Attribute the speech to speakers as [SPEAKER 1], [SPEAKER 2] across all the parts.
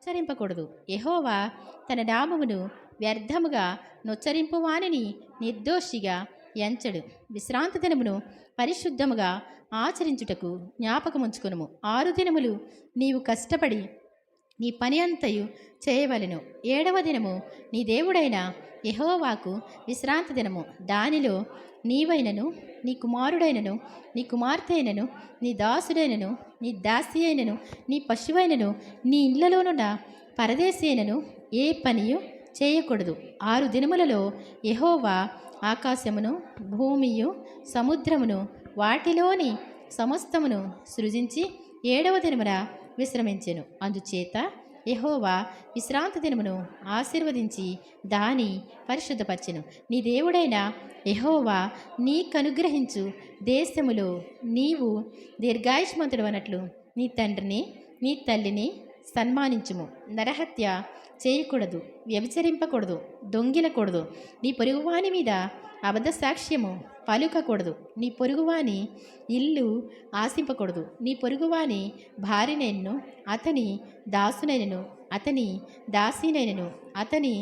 [SPEAKER 1] ఉచ్చరింపకూడదు. యెహోవా తన నామమును వ్యర్థముగా నొచ్చరింపు వానిని నిర్దోషిగా ఎంచడు. విశ్రాంతి దినమును పరిశుద్ధముగా ఆచరించుటకు జ్ఞాపకముంచుకొనుము. 6 దినములు నీవు కష్టపడి నీ పని అంతయు చేయవలెను. 7వ దినము నీ దేవుడైన యెహోవాకు విశ్రాంతి దినము. దానిలో నీవైనను, నీ కుమారుడైనను, నీ కుమార్తె అయినను, నీ దాసుడైనను, నీ దాసి అయినను, నీ పశువైనను, నీ ఇళ్లలోనున్న పరదేశి అయినను ఏ పనియు చేయకూడదు. 6 దినములలో యెహోవా ఆకాశమును, భూమియు, సముద్రమును, వాటిలోని సమస్తమును సృజించి 7వ దినమున విశ్రమించెను. అందుచేత యెహోవా విశ్రాంతి దినమును ఆశీర్వదించి దాని పరిశుద్ధపరచెను. నీ దేవుడైన యెహోవా నీకనుగ్రహించు దేశములో నీవు దీర్ఘాయుష్మంతుడు అన్నట్లు నీ తండ్రిని, నీ తల్లిని సన్మానించుము. నరహత్య చేయకూడదు, వ్యభిచరింపకూడదు, దొంగిలకూడదు, నీ పొరుగువాని మీద అబద్ధ సాక్ష్యము పలుకకూడదు, నీ పొరుగువాని ఇల్లు ఆశింపకూడదు, నీ పొరుగువాని భార్యనైనను, అతని దాసునైనను, అతని దాసినైనను, అతని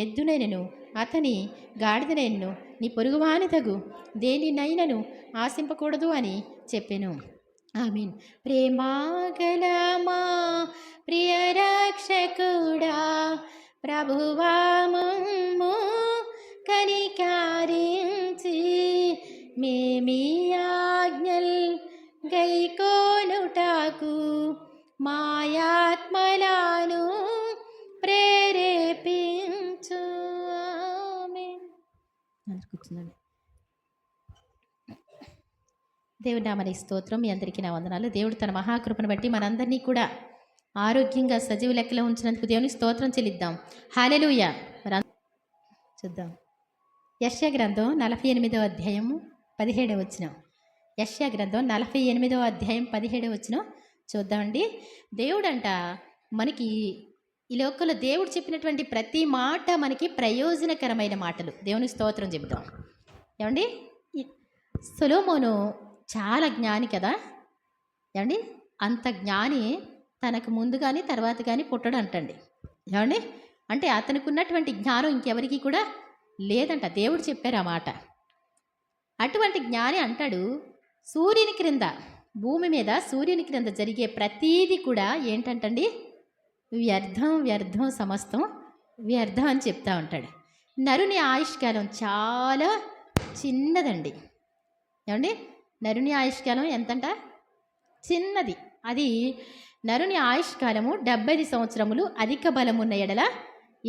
[SPEAKER 1] ఎద్దునైనను, అతని గాడిదనైనను, నీ పొరుగువాని తగు దేనినైనను ఆశింపకూడదు అని చెప్పెను. ఆమీన్. ప్రేమాగలమా ప్రియ రక్షకుడా, ప్రభువా మమ్ము కనికరించి మేమీ ఆజ్ఞల్ గైకోనుటకు మాయాత్మలను ప్రేరేపించు. ఆమేన్. కూర్చుందండి. దేవుడి నామనికి స్తోత్రం. మీ అందరికీ నా వందనాలు. దేవుడు తన మహాకృపను బట్టి మనందరినీ కూడా ఆరోగ్యంగా సజీవ లెక్కలో ఉంచినందుకు దేవునికి స్తోత్రం చెల్లిద్దాం. హల్లెలూయా. చూద్దాం. యెషయా గ్రంథం 48వ అధ్యాయము 17వ వచనం. యెషయా గ్రంథం 48వ అధ్యాయం 17వ వచనం చూద్దామండి. దేవుడంట మనకి ఈ లోకంలో దేవుడు చెప్పినటువంటి ప్రతి మాట మనకి ప్రయోజనకరమైన మాటలు. దేవునికి స్తోత్రం చెబుతాం. ఏమండి, సొలొమోను చాలా జ్ఞాని కదా. ఏమండి, అంత జ్ఞాని తనకు ముందు కానీ తర్వాత కానీ పుట్టడు అంటండి. ఏమండి, అంటే అతనికి ఉన్నటువంటి జ్ఞానం ఇంకెవరికి కూడా లేదంట. దేవుడు చెప్పారు ఆ మాట. అటువంటి జ్ఞాని అంటాడు, సూర్యుని క్రింద, భూమి మీద సూర్యుని క్రింద జరిగే ప్రతీది కూడా ఏంటంటండి, వ్యర్థం వ్యర్థం, సమస్తం వ్యర్థం అని చెప్తా ఉంటాడు. నరుని ఆయుష్కాలం చాలా చిన్నదండి. ఏమండి, నరుని ఆయుష్కాలం ఎంతంట? చిన్నది. అది నరుని ఆయుష్కాలము 75 సంవత్సరములు, అధిక బలమున్న ఎడల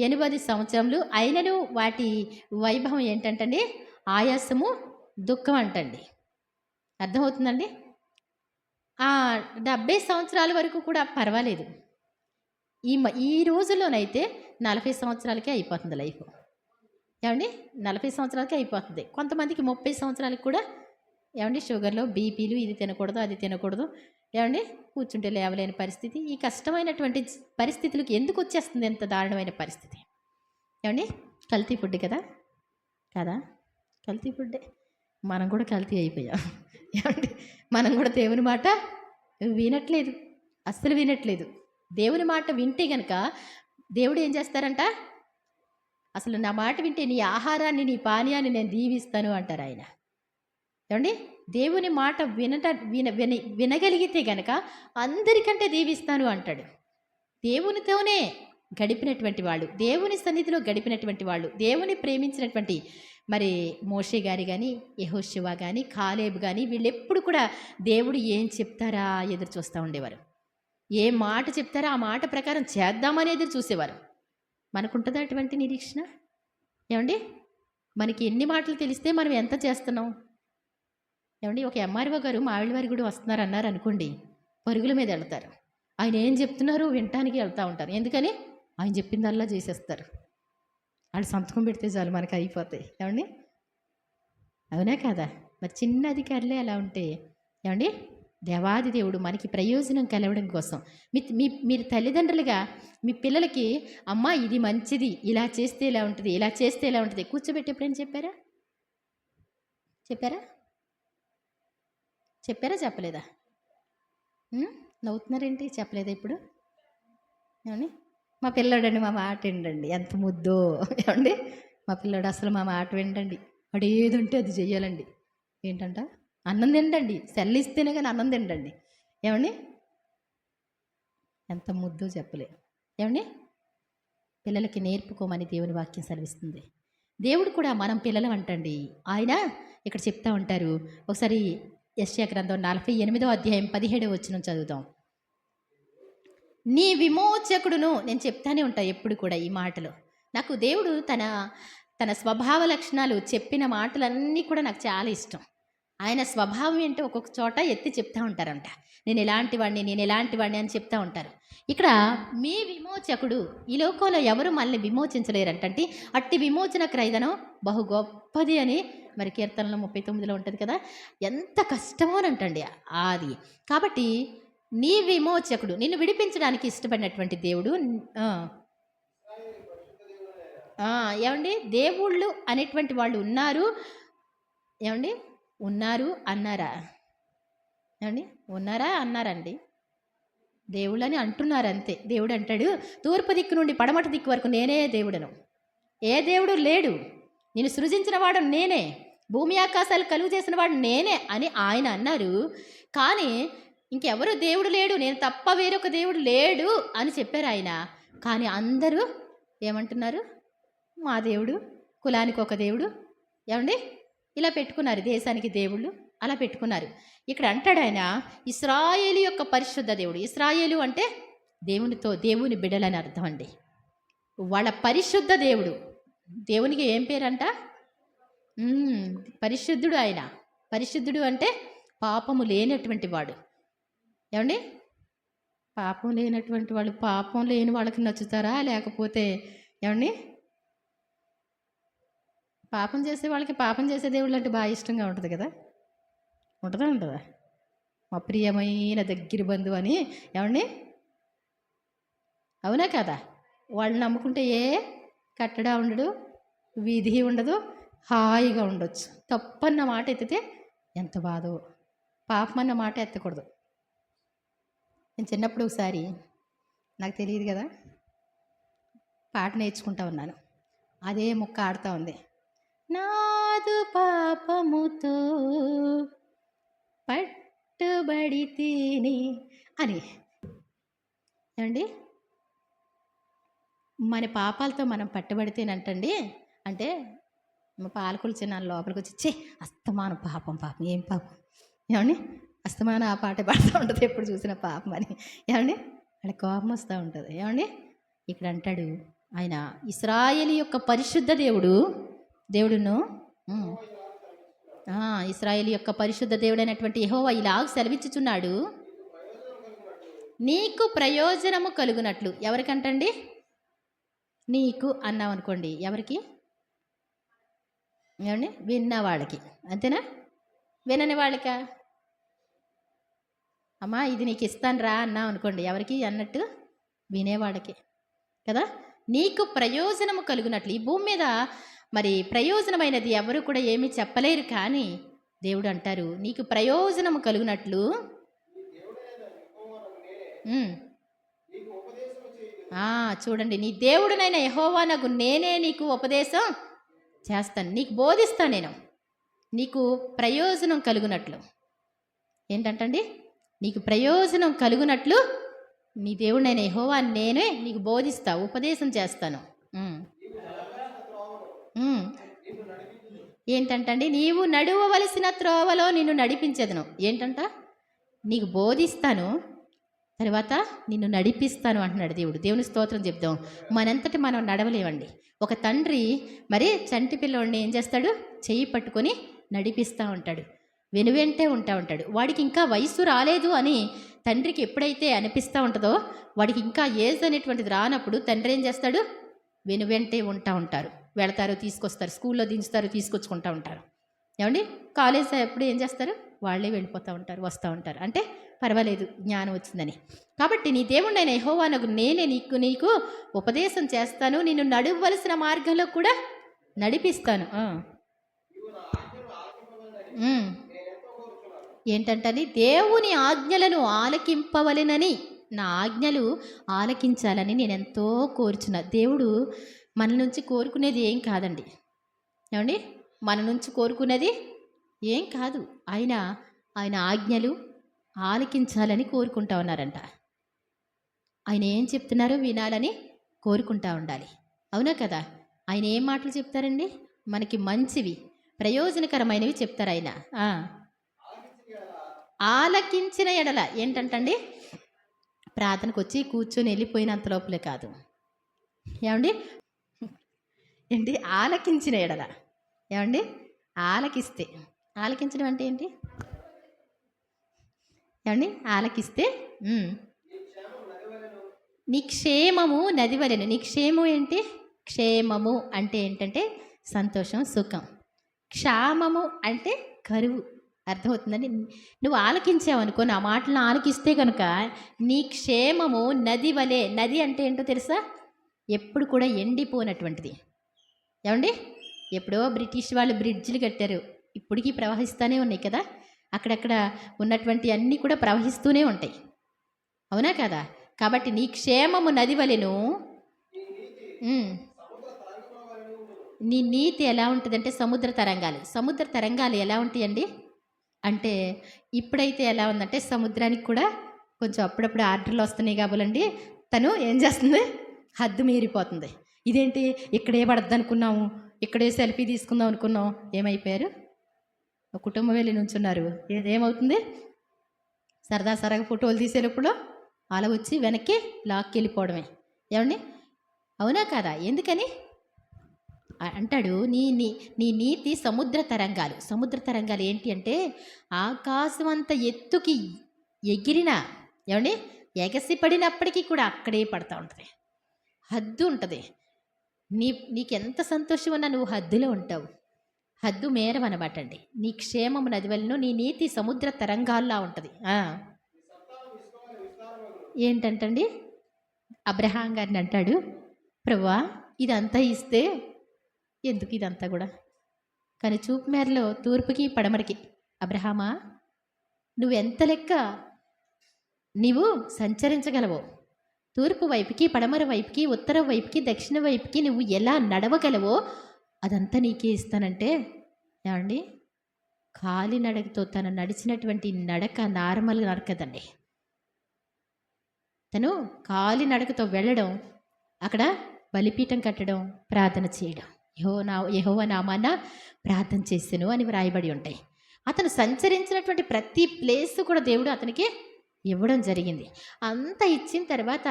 [SPEAKER 1] 80 సంవత్సరములు. అయినను వాటి వైభవం ఏంటంటండి, ఆయాసము, దుఃఖం అంటండి. అర్థమవుతుందండి? 70 సంవత్సరాల వరకు కూడా పర్వాలేదు. ఈ రోజుల్లోనైతే 40 సంవత్సరాలకే అయిపోతుంది లైఫ్. ఏమండి, 40 సంవత్సరాలకే అయిపోతుంది. కొంతమందికి 30 సంవత్సరాలకు కూడా ఏమండి షుగర్లో, బీపీలు, ఇది తినకూడదు, అది తినకూడదు, ఏమండి కూర్చుంటే లేవలేని పరిస్థితి. ఈ కష్టమైనటువంటి పరిస్థితులకు ఎందుకు వచ్చేస్తుంది ఎంత దారుణమైన పరిస్థితి? ఏమండి, కల్తీ ఫుడ్ కదా, కల్తీ ఫుడ్డే. మనం కూడా కల్తీ అయిపోయాం. ఏమండి, మనం కూడా దేవుని మాట వినట్లేదు, అస్సలు వినట్లేదు. దేవుని మాట వింటే గనక దేవుడు ఏం చేస్తారంట, అసలు నా మాట వింటే నీ ఆహారాన్ని, నీ పానీయాన్ని నేను దీవిస్తాను అంటారు ఆయన. ఏమండి, దేవుని మాట వినగలిగితే గనక అందరికంటే దీవిస్తాను అంటాడు. దేవునితోనే గడిపినటువంటి వాళ్ళు, దేవుని సన్నిధిలో గడిపినటువంటి వాళ్ళు, దేవుని ప్రేమించినటువంటి మరి మోషే గారి కానీ, యెహోషువ కానీ, కాలేబు కానీ, వీళ్ళెప్పుడు కూడా దేవుడు ఏం చెప్తారా ఎదురు చూస్తూ ఉండేవారు. ఏ మాట చెప్తారా ఆ మాట ప్రకారం చేద్దామని ఎదురు చూసేవారు. మనకుంటుందా అటువంటి నిరీక్షణ? ఏమండి, మనకి ఎన్ని మాటలు తెలిస్తే మనం ఎంత చేస్తున్నాం? ఏమండి, ఒక ఎంఆర్ఓ గారు మావిడివారి గుడి వస్తున్నారు అన్నారు అనుకోండి, పరుగుల మీద వెళ్తారు. ఆయన ఏం చెప్తున్నారో వినటానికి వెళ్తూ ఉంటారు. ఎందుకని? ఆయన చెప్పిందల్లా చేసేస్తారు. వాళ్ళు సంతకం పెడితే చాలు మనకి అయిపోతాయి. ఏమండి, అవునా కాదా? మరి చిన్న అధికారులే అలా ఉంటే ఏమండి, దేవాది దేవుడు మనకి ప్రయోజనం కలవడం కోసం మీరు తల్లిదండ్రులుగా మీ పిల్లలకి, అమ్మ ఇది మంచిది, ఇలా చేస్తే ఇలా ఉంటుంది, ఇలా చేస్తే ఇలా ఉంటుంది కూర్చోబెట్టి ఎప్పుడైనా చెప్పారా? చెప్పలేదా? నవ్వుతున్నారేంటి? చెప్పలేదా ఇప్పుడు? ఏమండి, మా పిల్లోడండి మా మాట వినండి, ఎంత ముద్దో ఏమండి. మా పిల్లోడు అసలు మా మాట వినండి, వాడు ఏదంటే అది చెయ్యాలండి. ఏంటంట, అన్నం తిండండి, సెల్ ఇస్తేనే కానీ అన్నం తిండండి. ఏమండి, ఎంత ముద్దో చెప్పలే. ఏమండి, పిల్లలకి నేర్పుకోమని దేవుని వాక్యం సెలవిస్తుంది. దేవుడు కూడా మనం పిల్లలం అంటండి. ఆయన ఇక్కడ చెప్తా ఉంటారు. ఒకసారి యెషయా గ్రంథం 48వ అధ్యాయం 17వ వచనం చదువుదాం. నీ విమోచకుడును, నేను చెప్తానే ఉంటా ఎప్పుడు కూడా ఈ మాటలు. నాకు దేవుడు తన తన స్వభావ లక్షణాలు చెప్పిన మాటలన్నీ కూడా నాకు చాలా ఇష్టం. ఆయన స్వభావం ఏంటో ఒక్కొక్క చోట ఎత్తి చెప్తా ఉంటారంట. నేను ఎలాంటి వాడిని అని చెప్తా ఉంటారు. ఇక్కడ మీ విమోచకుడు, ఈ లోకంలో ఎవరు మనల్ని విమోచించలేరంటే అట్టి విమోచన క్రైదనం బహు గొప్పది అని మరి కీర్తనలో 39లో ఉంటుంది కదా. ఎంత కష్టమో అంటండి అది. కాబట్టి నీ విమోచకుడు, నిన్ను విడిపించడానికి ఇష్టపడినటువంటి దేవుడు. ఏమండి, దేవుళ్ళు అనేటువంటి వాళ్ళు ఉన్నారు. ఏమండి, ఉన్నారు అన్నారా? ఏమండి, ఉన్నారా అన్నారండి? దేవుళ్ళు అని అంటున్నారు అంతే. దేవుడు అంటాడు, తూర్పు దిక్కు నుండి పడమటి దిక్కు వరకు నేనే దేవుడను, ఏ దేవుడు లేడు, నేను సృజించిన వాడు నేనే, భూమి ఆకాశాలు కలుగు చేసిన వాడు నేనే అని ఆయన అన్నారు. కానీ ఇంకెవరు దేవుడు లేడు, నేను తప్ప వేరొక దేవుడు లేడు అని చెప్పారు ఆయన. కానీ అందరూ ఏమంటున్నారు, మా దేవుడు, కులానికి ఒక దేవుడు, ఏమండి ఇలా పెట్టుకున్నారు, దేశానికి దేవుళ్ళు అలా పెట్టుకున్నారు. ఇక్కడ అంటాడు ఆయన, ఇశ్రాయేలు యొక్క పరిశుద్ధ దేవుడు. ఇశ్రాయేలు అంటే దేవుని బిడ్డలని అర్థం అండి. వాళ్ళ పరిశుద్ధ దేవుడు. దేవునికి ఏం పేరంట? పరిశుద్ధుడు. ఆయన పరిశుద్ధుడు అంటే పాపము లేనటువంటి వాడు. ఏమండి, పాపం లేనటువంటి వాళ్ళు పాపం లేని వాళ్ళకి నచ్చుతారా? లేకపోతే ఏమండి, పాపం చేసే వాళ్ళకి పాపం చేసే దేవుళ్ళు అంటే బాగా ఇష్టంగా ఉంటుంది కదా. ఉంటుందా? మా ప్రియమైన దగ్గర బంధువు అని, ఏమండి, అవునా కదా. వాళ్ళు నమ్ముకుంటే ఏ కట్టడా ఉండడు, విధి ఉండదు, హాయిగా ఉండొచ్చు. తప్పన్న మాట ఎత్తితే ఎంత బాధో. పాపం అన్న మాట ఎత్తకూడదు. నేను చిన్నప్పుడు ఒకసారి, నాకు తెలియదు కదా, పాట నేర్చుకుంటా ఉన్నాను. అదే ముక్క ఆడుతూ ఉంది. నాదు పాపముతో పట్టుబడి తిని అని. ఏమండి, మన పాపాలతో మనం పట్టుబడితేనంటండి, అంటే మా పాలకులు చిన్న లోపలికి వచ్చి, చే అస్తమానం పాపం ఏం పాపం, ఏమండి, అస్తమానం ఆ పాట పాడుతూ ఉంటుంది ఎప్పుడు చూసిన పాపం అని. ఏమండి, అక్కడ కోపం వస్తూ ఉంటుంది. ఏమండి, ఇక్కడ అంటాడు ఆయన, ఇశ్రాయేలు యొక్క పరిశుద్ధ దేవుడును ఇశ్రాయేలు యొక్క పరిశుద్ధ దేవుడైనటువంటి యెహోవా ఇలాగ సెలవిచ్చుచున్నాడు, నీకు ప్రయోజనము కలుగునట్లు. ఎవరికంటండి? నీకు అన్నాం అనుకోండి, ఎవరికి? ఏమండి, విన్న వాళ్ళకి, అంతేనా? వినని వాళ్ళకా? అమ్మా ఇది నీకు ఇస్తాను రా అన్నాం అనుకోండి, ఎవరికి అన్నట్టు? వినేవాళ్ళకి కదా. నీకు ప్రయోజనము కలుగునట్లు. ఈ భూమి మీద మరి ప్రయోజనమైనది ఎవరు కూడా ఏమీ చెప్పలేరు. కానీ దేవుడు అంటారు, నీకు ప్రయోజనము కలుగునట్లు చూడండి, నీ దేవుడునైన యెహోవానగు నేనే నీకు ఉపదేశం చేస్తాను, నీకు బోధిస్తాను, నేను నీకు ప్రయోజనం కలుగునట్లు. ఏంటంటండి, నీకు ప్రయోజనం కలుగునట్లు నీ దేవుడైన యెహోవా నేనే నీకు బోధిస్తా, ఉపదేశం చేస్తాను. ఏంటంటండి, నీవు నడువవలసిన త్రోవలో నిన్ను నడిపించేదను. ఏంటంట, నీకు బోధిస్తాను, తర్వాత నిన్ను నడిపిస్తాను అంటున్నాడు దేవుడు. దేవుని స్తోత్రం చెప్దాం. మనంతటి మనం నడవలేమండి. ఒక తండ్రి మరి చంటి పిల్లోడిని ఏం చేస్తాడు? చెయ్యి పట్టుకొని నడిపిస్తూ ఉంటాడు, వెనువెంటే ఉంటాడు. వాడికి ఇంకా వయసు రాలేదు అని తండ్రికి ఎప్పుడైతే అనిపిస్తూ ఉంటుందో, వాడికి ఇంకా ఏజ్ అనేటువంటిది రానప్పుడు తండ్రి ఏం చేస్తాడు? వెనువెంటే ఉంటారు. వెళతారు, తీసుకొస్తారు, స్కూల్లో దించుతారు, తీసుకొచ్చుకుంటూ ఉంటారు. ఏమండి, కాలేజ్ ఎప్పుడు ఏం చేస్తారు? వాళ్ళే వెళ్ళిపోతూ ఉంటారు, వస్తూ ఉంటారు. అంటే పర్వాలేదు, జ్ఞానం వచ్చిందని. కాబట్టి నీ దేవుడైన యెహోవానగు నేనే నీకు ఉపదేశం చేస్తాను, నిన్ను నడవవలసిన మార్గంలో కూడా నడిపిస్తాను. ఏంటంటే దేవుని ఆజ్ఞలను ఆలకింపవలెనని నా ఆజ్ఞలు ఆలకించాలని నేను ఎంతో కోరుచున్నా. దేవుడు మన నుంచి కోరుకునేది ఏం కాదండి. ఏమండి, మన నుంచి కోరుకునేది ఏం కాదు. ఆయన ఆయన ఆజ్ఞలు ఆలకించాలని కోరుకుంటా ఉన్నారంట. ఆయన ఏం చెప్తున్నారో వినాలని కోరుకుంటా ఉండాలి. అవునా కదా? ఆయన ఏం మాటలు చెప్తారండి? మనకి మంచివి, ప్రయోజనకరమైనవి చెప్తారు ఆయన. ఆలకించిన ఎడల ఏంటంటండి? ప్రార్థనకు వచ్చి కూర్చొని వెళ్ళిపోయినంత లోపలే కాదు. ఏమండి ఏంటి? ఆలకించిన ఎడల. ఏమండి? ఆలకిస్తే, ఆలకించడం అంటే ఏంటి? ఏమండి? ఆలకిస్తే నీ క్షేమము నది వలెను. నీ క్షేమం ఏంటి? క్షేమము అంటే ఏంటంటే సంతోషం, సుఖం. క్షామము అంటే కరువు. అర్థమవుతుందండి? నువ్వు ఆలకించావనుకో, నా మాటలను ఆలకిస్తే కనుక నీ క్షేమము నది వలె. నది అంటే ఏంటో తెలుసా? ఎప్పుడు కూడా ఎండిపోనటువంటిది. ఏమండి? ఎప్పుడో బ్రిటిష్ వాళ్ళు బ్రిడ్జిలు కట్టారు, ఇప్పటికీ ప్రవహిస్తూనే ఉన్నాయి కదా. అక్కడక్కడ ఉన్నటువంటి అన్నీ కూడా ప్రవహిస్తూనే ఉంటాయి. అవునా కదా? కాబట్టి నీ క్షేమము నది వలెను. నీ నీతి ఎలా ఉంటుందంటే సముద్ర తరంగాలు. సముద్ర తరంగాలు ఎలా ఉంటాయండి అంటే, ఇప్పుడైతే ఎలా ఉందంటే సముద్రానికి కూడా కొంచెం అప్పుడప్పుడు ఆర్డర్లు వస్తున్నాయి కాబోలండి, తను ఏం చేస్తుంది? హద్దు మీరిపోతుంది. ఇదేంటి, ఇక్కడే పడద్దు అనుకున్నాము, ఇక్కడే సెల్ఫీ తీసుకుందాం అనుకున్నాం, ఏమైపోయారు? కుటుంబం వెళ్ళి నుంచున్నారు. ఏమవుతుంది? సరదా ఫోటోలు తీసేటప్పుడు అలా వచ్చి వెనక్కి లాక్కి వెళ్ళిపోవడమే. ఏమండి? అవునా కదా? ఎందుకని అంటాడు, నీ నీ నీ నీతి సముద్ర తరంగాలు. సముద్ర తరంగాలు ఏంటి అంటే, ఆకాశం అంత ఎత్తుకి ఎగిరిన, ఏమండి, ఎగసి పడినప్పటికీ కూడా అక్కడే పడతా ఉంటుంది. హద్దు ఉంటుంది. నీకెంత సంతోషం ఉన్నా నువ్వు హద్దులో ఉంటావు. హద్దు మేరమనమాట అండి. నీ క్షేమము నది వలన నీ నీతి సముద్ర తరంగాల్లా ఉంటుంది. ఏంటంటండి, అబ్రహాం గారిని అంటాడు, ప్రభువా ఇదంతా ఇస్తే ఎందుకు ఇదంతా కూడా? కానీ చూపు మేరలో తూర్పుకి పడమడికి, అబ్రహామా నువ్వెంత లెక్క నీవు సంచరించగలవో, తూర్పు వైపుకి, పడమర వైపుకి, ఉత్తర వైపుకి, దక్షిణ వైపుకి నువ్వు ఎలా నడవగలవో అదంతా నీకే ఇస్తానంటే, ఏమండి, కాలి నడకతో తను నడిచినటువంటి నడక నార్మల్ నడకదండి. తను కాలి నడకతో వెళ్ళడం, అక్కడ బలిపీఠం కట్టడం, ప్రార్థన చేయడం, యెహోవా నామాన ప్రార్థన చేసెను అని వ్రాయబడి ఉంటాయి. అతను సంచరించినటువంటి ప్రతి ప్లేస్ కూడా దేవుడు అతనికి ఇవ్వడం జరిగింది. అంతా ఇచ్చిన తర్వాత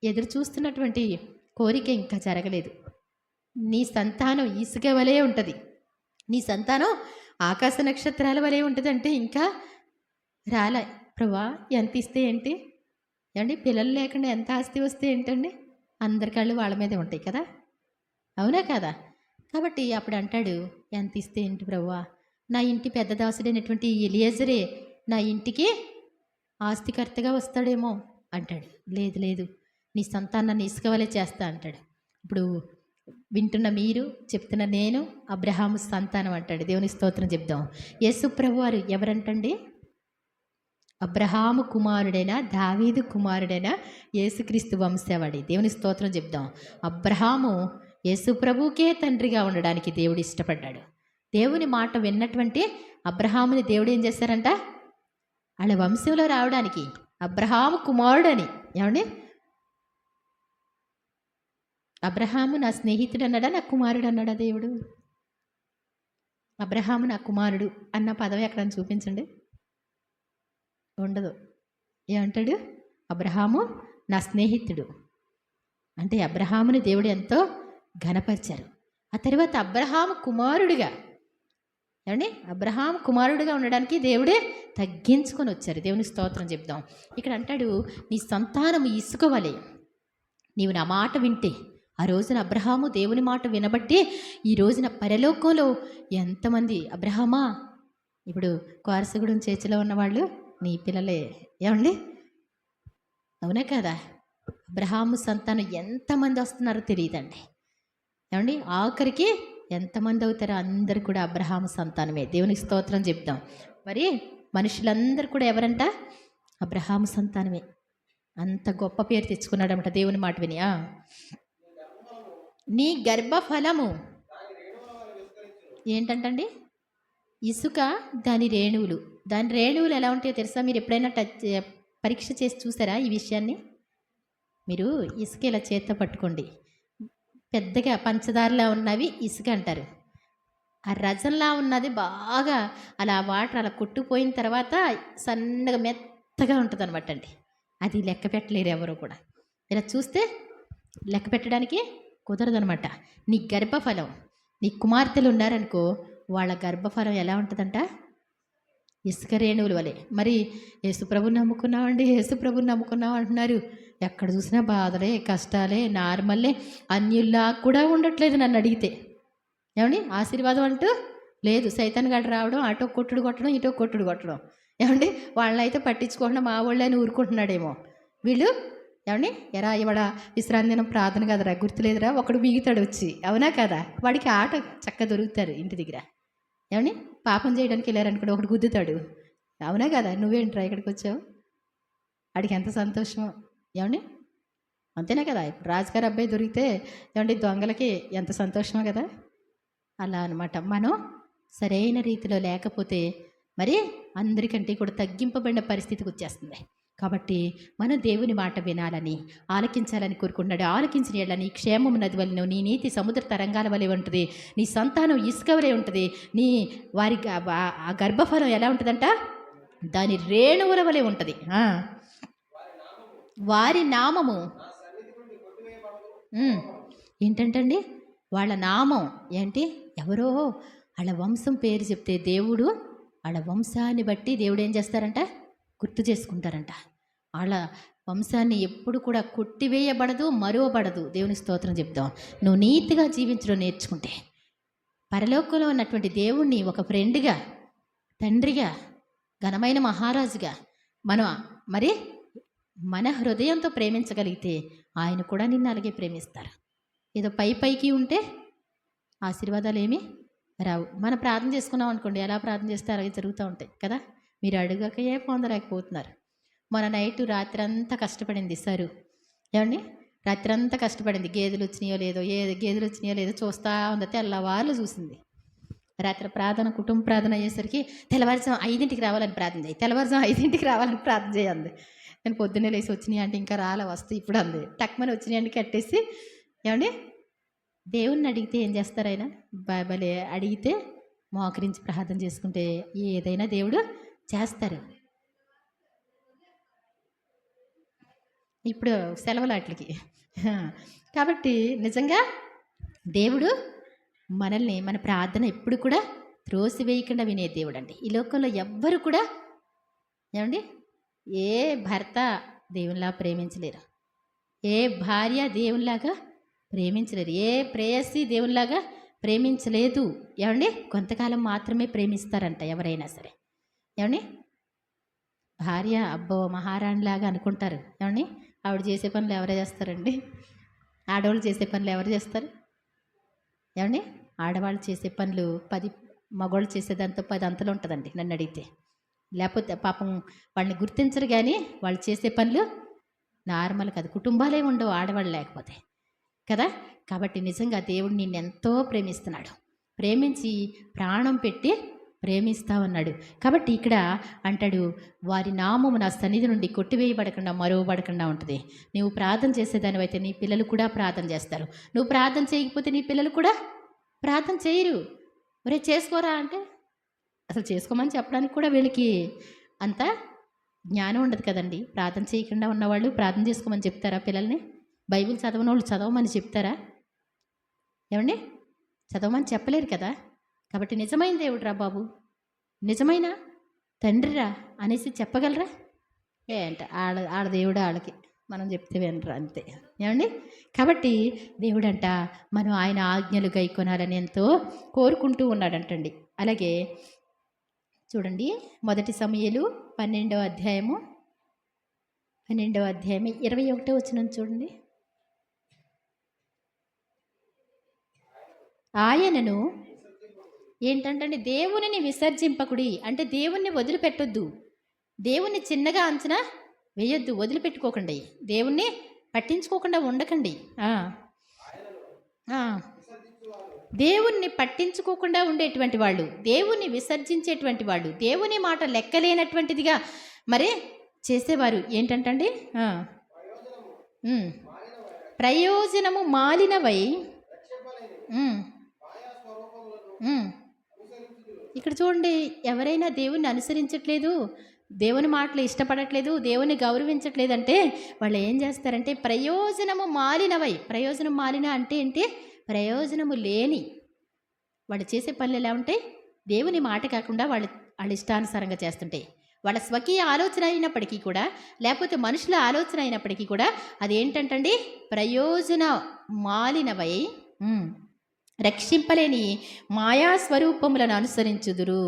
[SPEAKER 1] ఎదురు చూస్తున్నటువంటి కోరిక ఇంకా జరగలేదు. నీ సంతానం ఇసుక వలె ఉంటుంది, నీ సంతానం ఆకాశ నక్షత్రాల వలె ఉంటుంది అంటే ఇంకా రాలే. ప్రభువా ఎంత ఇస్తే ఏంటి? ఏమండి, పిల్లలు లేకుండా ఎంత ఆస్తి వస్తే ఏంటండి? అందరి కళ్ళు వాళ్ళ మీదే ఉంటాయి కదా. అవునా కదా? కాబట్టి అప్పుడు అంటాడు, ఎంత ఇస్తే ఏంటి ప్రభువా? నా ఇంటి పెద్ద దాసుడైనటువంటి ఎలియేజరే నా ఇంటికి ఆస్తికర్తగా వస్తాడేమో అంటాడు. లేదు లేదు, నీ సంతానాన్ని ఇసుక వలె చేస్తా అంటాడు. ఇప్పుడు వింటున్న మీరు, చెప్తున్న నేను అబ్రహాము సంతానం అంటాడు. దేవుని స్తోత్రం చెప్దాం. యేసు ప్రభువారు ఎవరంటండి? అబ్రహాము కుమారుడైన, దావీదు కుమారుడైన యేసుక్రీస్తు వంశవాడి. దేవుని స్తోత్రం చెప్దాం. అబ్రహాము యేసు ప్రభుకే తండ్రిగా ఉండడానికి దేవుడు ఇష్టపడ్డాడు. దేవుని మాట విన్నటువంటి అబ్రహాముని దేవుడు ఏం చేశారంట? వాళ్ళ వంశంలో రావడానికి అబ్రహాము కుమారుడని. ఏమండి, అబ్రహాము నా స్నేహితుడు అన్నాడా, నా కుమారుడు అన్నాడా దేవుడు? అబ్రహాము నా కుమారుడు అన్న పదవి ఎక్కడ చూపించండి. ఉండదు. ఏమంటాడు? అబ్రహాము నా స్నేహితుడు అంటే అబ్రహాముని దేవుడు ఎంతో ఘనపరిచారు. ఆ తర్వాత అబ్రహాము కుమారుడిగా, ఏమండి, అబ్రహాము కుమారుడిగా ఉండడానికి దేవుడే తగ్గించుకొని వచ్చారు. దేవుని స్తోత్రం చెప్దాం. ఇక్కడ అంటాడు, నీ సంతానం ఇసుక వలె. నీవు నా మాట వింటే, ఆ రోజున అబ్రహాము దేవుని మాట వినబట్టి ఈ రోజున పరలోకంలో ఎంతమంది అబ్రహామా, ఇప్పుడు కోరసగూడెం చర్చిలో ఉన్నవాళ్ళు నీ పిల్లలే. ఏమండి, అవునా కదా? అబ్రహాము సంతానం ఎంతమంది వస్తున్నారో తెలియదండి. ఏమండి, ఆఖరికి ఎంతమంది అవుతారో అందరు కూడా అబ్రహాము సంతానమే. దేవునికి స్తోత్రం చెప్తాం. మరి మనుషులందరూ కూడా ఎవరంట? అబ్రహాము సంతానమే. అంత గొప్ప పేరు తెచ్చుకున్నాడనమాట దేవుని మాట విని. నీ గర్భఫలము ఏంటంటండి? ఇసుక, దాని రేణువులు. దాని రేణువులు ఎలా ఉంటాయో తెలుసా? మీరు ఎప్పుడైనా పరీక్ష చేసి చూసారా ఈ విషయాన్ని? మీరు ఇసుక ఇలా చేత్తో పట్టుకోండి. పెద్దగా పంచదారలా ఉన్నవి ఇసుక అంటారు. ఆ రజంలా ఉన్నది బాగా అలా వాటర్ అలా కొట్టుపోయిన తర్వాత సన్నగా మెత్తగా ఉంటుంది అనమాట అండి. అది లెక్క పెట్టలేరు ఎవరు కూడా. ఇలా చూస్తే లెక్క పెట్టడానికి కుదరదనమాట. నీ గర్భఫలం, నీ కుమార్తెలు ఉన్నారనుకో, వాళ్ళ గర్భఫలం ఎలా ఉంటుందంట? ఇసుక రేణువుల వలె. మరి యేసుప్రభుని నమ్ముకున్నామండి, యేసుప్రభుని నమ్ముకున్నాం అంటున్నారు. ఎక్కడ చూసినా బాధలే, కష్టాలే, నార్మల్లే. అన్యుల్లా కూడా ఉండట్లేదు నన్ను అడిగితే. ఏమండి? ఆశీర్వాదం అంటూ లేదు. సైతాన్ గడు రావడం, అటో కొట్టుడు కొట్టడం, ఇటో కొట్టుడు కొట్టడం. ఏమండి? వాళ్ళనైతే పట్టించుకోకుండా మా వాళ్ళే అని ఊరుకుంటున్నాడేమో. వీళ్ళు ఏమండి? ఎరా ఇవాడ విశ్రాంతి దినం ప్రార్థన కదరా, గుర్తులేదురా, ఒకడు మిగుతాడు వచ్చి, అవునా కదా? వాడికి ఆట చక్క దొరుకుతారు ఇంటి దగ్గర. ఏమండి? పాపం చేయడానికి వెళ్ళారనుకోండి, ఒకడు గుద్దుతాడు, అవునా కదా? నువ్వేంట్రా ఇక్కడికి వచ్చావు? వాడికి ఎంత సంతోషమో. ఏమండి? అంతేనా కదా? ఇప్పుడు రాజుగారి అబ్బాయి దొరికితే ఏమండి దొంగలకి ఎంత సంతోషమో కదా? అలా అనమాట. మనం సరైన రీతిలో లేకపోతే మరి అందరికంటే కూడా తగ్గింపబడిన పరిస్థితికి వచ్చేస్తుంది. కాబట్టి మనం దేవుని మాట వినాలని, ఆలకించాలని కోరుకుంటున్నాడు. ఆలకించిన యెడల నీ క్షేమము నది వలెను, నీ నీతి సముద్ర తరంగాల వలె ఉంటుంది, నీ సంతానం ఇసుక వలె ఉంటుంది, నీ వారి ఆ గర్భఫలం ఎలా ఉంటుందంట? దాని రేణువుల వలె ఉంటుంది. వారి నామము ఏంటంటండి? వాళ్ళ నామం ఏంటి? ఎవరో వాళ్ళ వంశం పేరు చెప్తే దేవుడు వాళ్ళ వంశాన్ని బట్టి దేవుడు ఏం చేస్తారంట? గుర్తు చేసుకుంటారంట. వాళ్ళ వంశాన్ని ఎప్పుడు కూడా కొట్టివేయబడదు, మరువబడదు. దేవుని స్తోత్రం చెప్తాం. నువ్వు నీతిగా జీవించడం నేర్చుకుంటే, పరలోకంలో ఉన్నటువంటి దేవుణ్ణి ఒక ఫ్రెండ్గా, తండ్రిగా, ఘనమైన మహారాజుగా మనం మరి మన హృదయంతో ప్రేమించగలిగితే ఆయన కూడా నిన్ను అలాగే ప్రేమిస్తారు. ఏదో పైకి ఉంటే ఆశీర్వాదాలు ఏమీ రావు. మనం ప్రార్థన చేసుకున్నాం అనుకోండి, ఎలా ప్రార్థన చేస్తే అలాగే జరుగుతూ ఉంటాయి కదా. మీరు అడగకయే పొందలేకపోతున్నారు. మన నైటు రాత్రి అంతా కష్టపడింది సరు. ఏమండి? రాత్రి అంతా కష్టపడింది. గేదెలు వచ్చినాయో లేదో చూస్తూ ఉంది. తెల్లవారులు చూసింది. రాత్రి ప్రార్థన, కుటుంబ ప్రార్థన అయ్యేసరికి తెల్లవారుజాము 5ంటికి రావాలని ప్రార్థన చేయి, తెల్లవారుజాము 5ంటికి రావాలని ప్రార్థన చేయండి. నేను పొద్దున్నే లేసి వచ్చినాయి అంటే ఇంకా వస్తే ఇప్పుడు అంది. టక్మని వచ్చినాయి అంటే కట్టేసి, ఏమండి దేవుణ్ణి అడిగితే ఏం చేస్తారు? ఆయన బైబిల్ అడిగితే మోకరించి ప్రార్థన చేసుకుంటే ఏదైనా దేవుడు చేస్తారు. ఇప్పుడు సెలవులాట్లకి. కాబట్టి నిజంగా దేవుడు మనల్ని, మన ప్రార్థన ఎప్పుడు కూడా త్రోసివేయకుండా వినే దేవుడు అండి. ఈ లోకంలో ఎవ్వరు కూడా ఏమండి ఏ భర్త దేవునిలా ప్రేమించలేరు, ఏ భార్య దేవునిలాగా ప్రేమించలేరు, ఏ ప్రేయసి దేవునిలాగా ప్రేమించలేదు. ఏమండి? కొంతకాలం మాత్రమే ప్రేమిస్తారంట ఎవరైనా సరే. ఏమండి? భార్య అబ్బో మహారాణిలాగా అనుకుంటారు. ఏమండి? ఆవిడ చేసే పనులు ఎవరు చేస్తారండి? ఆడవాళ్ళు చేసే పనులు ఎవరు చేస్తారు? ఏమండి? ఆడవాళ్ళు చేసే పనులు 10, మగవాళ్ళు చేసేదాంతో 10 అంతలు ఉంటుందండి నన్ను అడిగితే. లేకపోతే పాపం వాళ్ళని గుర్తించరు, కానీ వాళ్ళు చేసే పనులు నార్మల్ కాదు. కుటుంబాలే ఉండవు ఆడవాళ్ళు లేకపోతే కదా. కాబట్టి నిజంగా దేవుడు నిన్ను ఎంతో ప్రేమిస్తున్నాడు. ప్రేమించి ప్రాణం పెట్టి ప్రేమిస్తా ఉన్నాడు. కాబట్టి ఇక్కడ అంటాడు, వారి నామము నా సన్నిధి నుండి కొట్టివేయబడకుండా, మరువబడకుండా ఉంటుంది. నువ్వు ప్రార్థన చేసేదానివైతే నీ పిల్లలు కూడా ప్రార్థన చేస్తారు. నువ్వు ప్రార్థన చేయకపోతే నీ పిల్లలు కూడా ప్రార్థన చేయరు. మరే చేసుకోరా అంటే అసలు చేసుకోమని చెప్పడానికి కూడా వీళ్ళకి అంత జ్ఞానం ఉండదు కదండి. ప్రార్థన చేయకుండా ఉన్నవాళ్ళు ప్రార్థన చేసుకోమని చెప్తారా పిల్లల్ని? బైబిల్ చదవని వాళ్ళు చదవమని చెప్తారా? ఏమండి? చదవమని చెప్పలేరు కదా. కాబట్టి నిజమైన దేవుడు రా బాబు, నిజమైన తండ్రిరా అనేసి చెప్పగలరా? ఏంట ఆడ దేవుడు వాళ్ళకి, మనం చెప్తే వినరా అంతే. ఏమండి? కాబట్టి దేవుడంట మనం ఆయన ఆజ్ఞలు గైకొనాలని ఎంతో కోరుకుంటూ ఉన్నాడంటండి. అలాగే చూడండి, 1 సమూయేలు 12వ అధ్యాయము 21వ వచనం చూడండి. ఆయనను ఏంటంటే దేవునిని విసర్జింపకుడి అంటే దేవుణ్ణి వదిలిపెట్టొద్దు. దేవుణ్ణి చిన్నగా అంచనా వేయొద్దు, వదిలిపెట్టుకోకండి. దేవుణ్ణి పట్టించుకోకుండా ఉండకండి. దేవుణ్ణి పట్టించుకోకుండా ఉండేటువంటి వాళ్ళు, దేవుణ్ణి విసర్జించేటువంటి వాళ్ళు, దేవుని మాట లెక్కలేనటువంటిదిగా మరి చేసేవారు ఏంటంటండి, ప్రయోజనము మాలినవై. ఇక్కడ చూడండి, ఎవరైనా దేవుణ్ణి అనుసరించట్లేదు, దేవుని మాటలు ఇష్టపడట్లేదు, దేవుని గౌరవించట్లేదంటే వాళ్ళు ఏం చేస్తారంటే ప్రయోజనము మాలినవై. ప్రయోజనం మాలిన అంటే ఏంటి? ప్రయోజనము లేని. వాళ్ళు చేసే పనులు ఎలా ఉంటాయి? దేవుని మాట కాకుండా వాళ్ళ ఇష్టానుసారంగా చేస్తుంటాయి. వాళ్ళ స్వకీయ ఆలోచన అయినప్పటికీ కూడా, లేకపోతే మనుషుల ఆలోచన అయినప్పటికీ కూడా అదేంటంటండి ప్రయోజన మాలినవై రక్షింపలేని మాయా స్వరూపములను అనుసరించుదురు.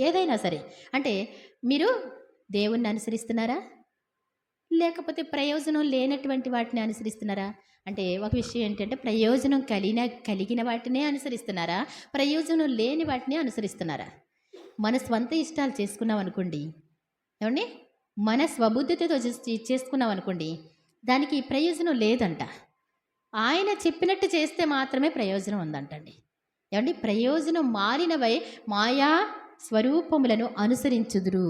[SPEAKER 1] ఏదైనా సరే అంటే మీరు దేవుణ్ణి అనుసరిస్తున్నారా, లేకపోతే ప్రయోజనం లేనటువంటి వాటిని అనుసరిస్తున్నారా? అంటే ఒక విషయం ఏంటంటే ప్రయోజనం కలిగిన వాటినే అనుసరిస్తున్నారా, ప్రయోజనం లేని వాటిని అనుసరిస్తున్నారా? మన స్వంత ఇష్టాలు చేసుకున్నాం అనుకోండి, ఏమండి, మన స్వబుద్ధితో చేసుకున్నాం అనుకోండి, దానికి ప్రయోజనం లేదంట. ఆయన చెప్పినట్టు చేస్తే మాత్రమే ప్రయోజనం ఉందంటండి. ఏమండి, ప్రయోజనం మారినవై మాయా స్వరూపములను అనుసరించుదురు.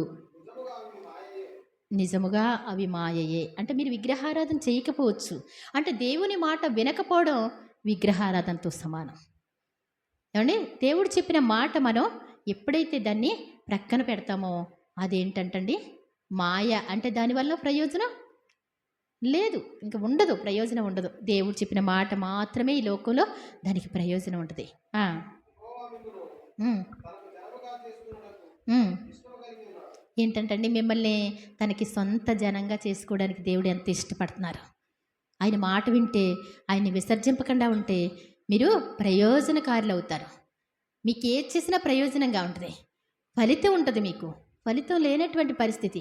[SPEAKER 1] నిజముగా అవి మాయయే. అంటే మీరు విగ్రహారాధన చేయకపోవచ్చు, అంటే దేవుని మాట వినకపోవడం విగ్రహారాధనతో సమానం. ఏమండి, దేవుడు చెప్పిన మాట మనం ఎప్పుడైతే దాన్ని ప్రక్కన పెడతామో అదేంటంటండి మాయ. అంటే దానివల్ల ప్రయోజనం లేదు, ఇంకా ఉండదు, ప్రయోజనం ఉండదు. దేవుడు చెప్పిన మాట మాత్రమే ఈ లోకంలో దానికి ప్రయోజనం ఉంటుంది. ఏంటంటండి మిమ్మల్ని తనకి సొంత జనంగా చేసుకోవడానికి దేవుడు ఎంత ఇష్టపడుతున్నారు. ఆయన మాట వింటే, ఆయన్ని విసర్జింపకుండా ఉంటే మీరు ప్రయోజనకారులు అవుతారు. మీకు ఏది చేసినా ప్రయోజనంగా ఉంటుంది, ఫలితం ఉంటుంది. మీకు ఫలితం లేనటువంటి పరిస్థితి,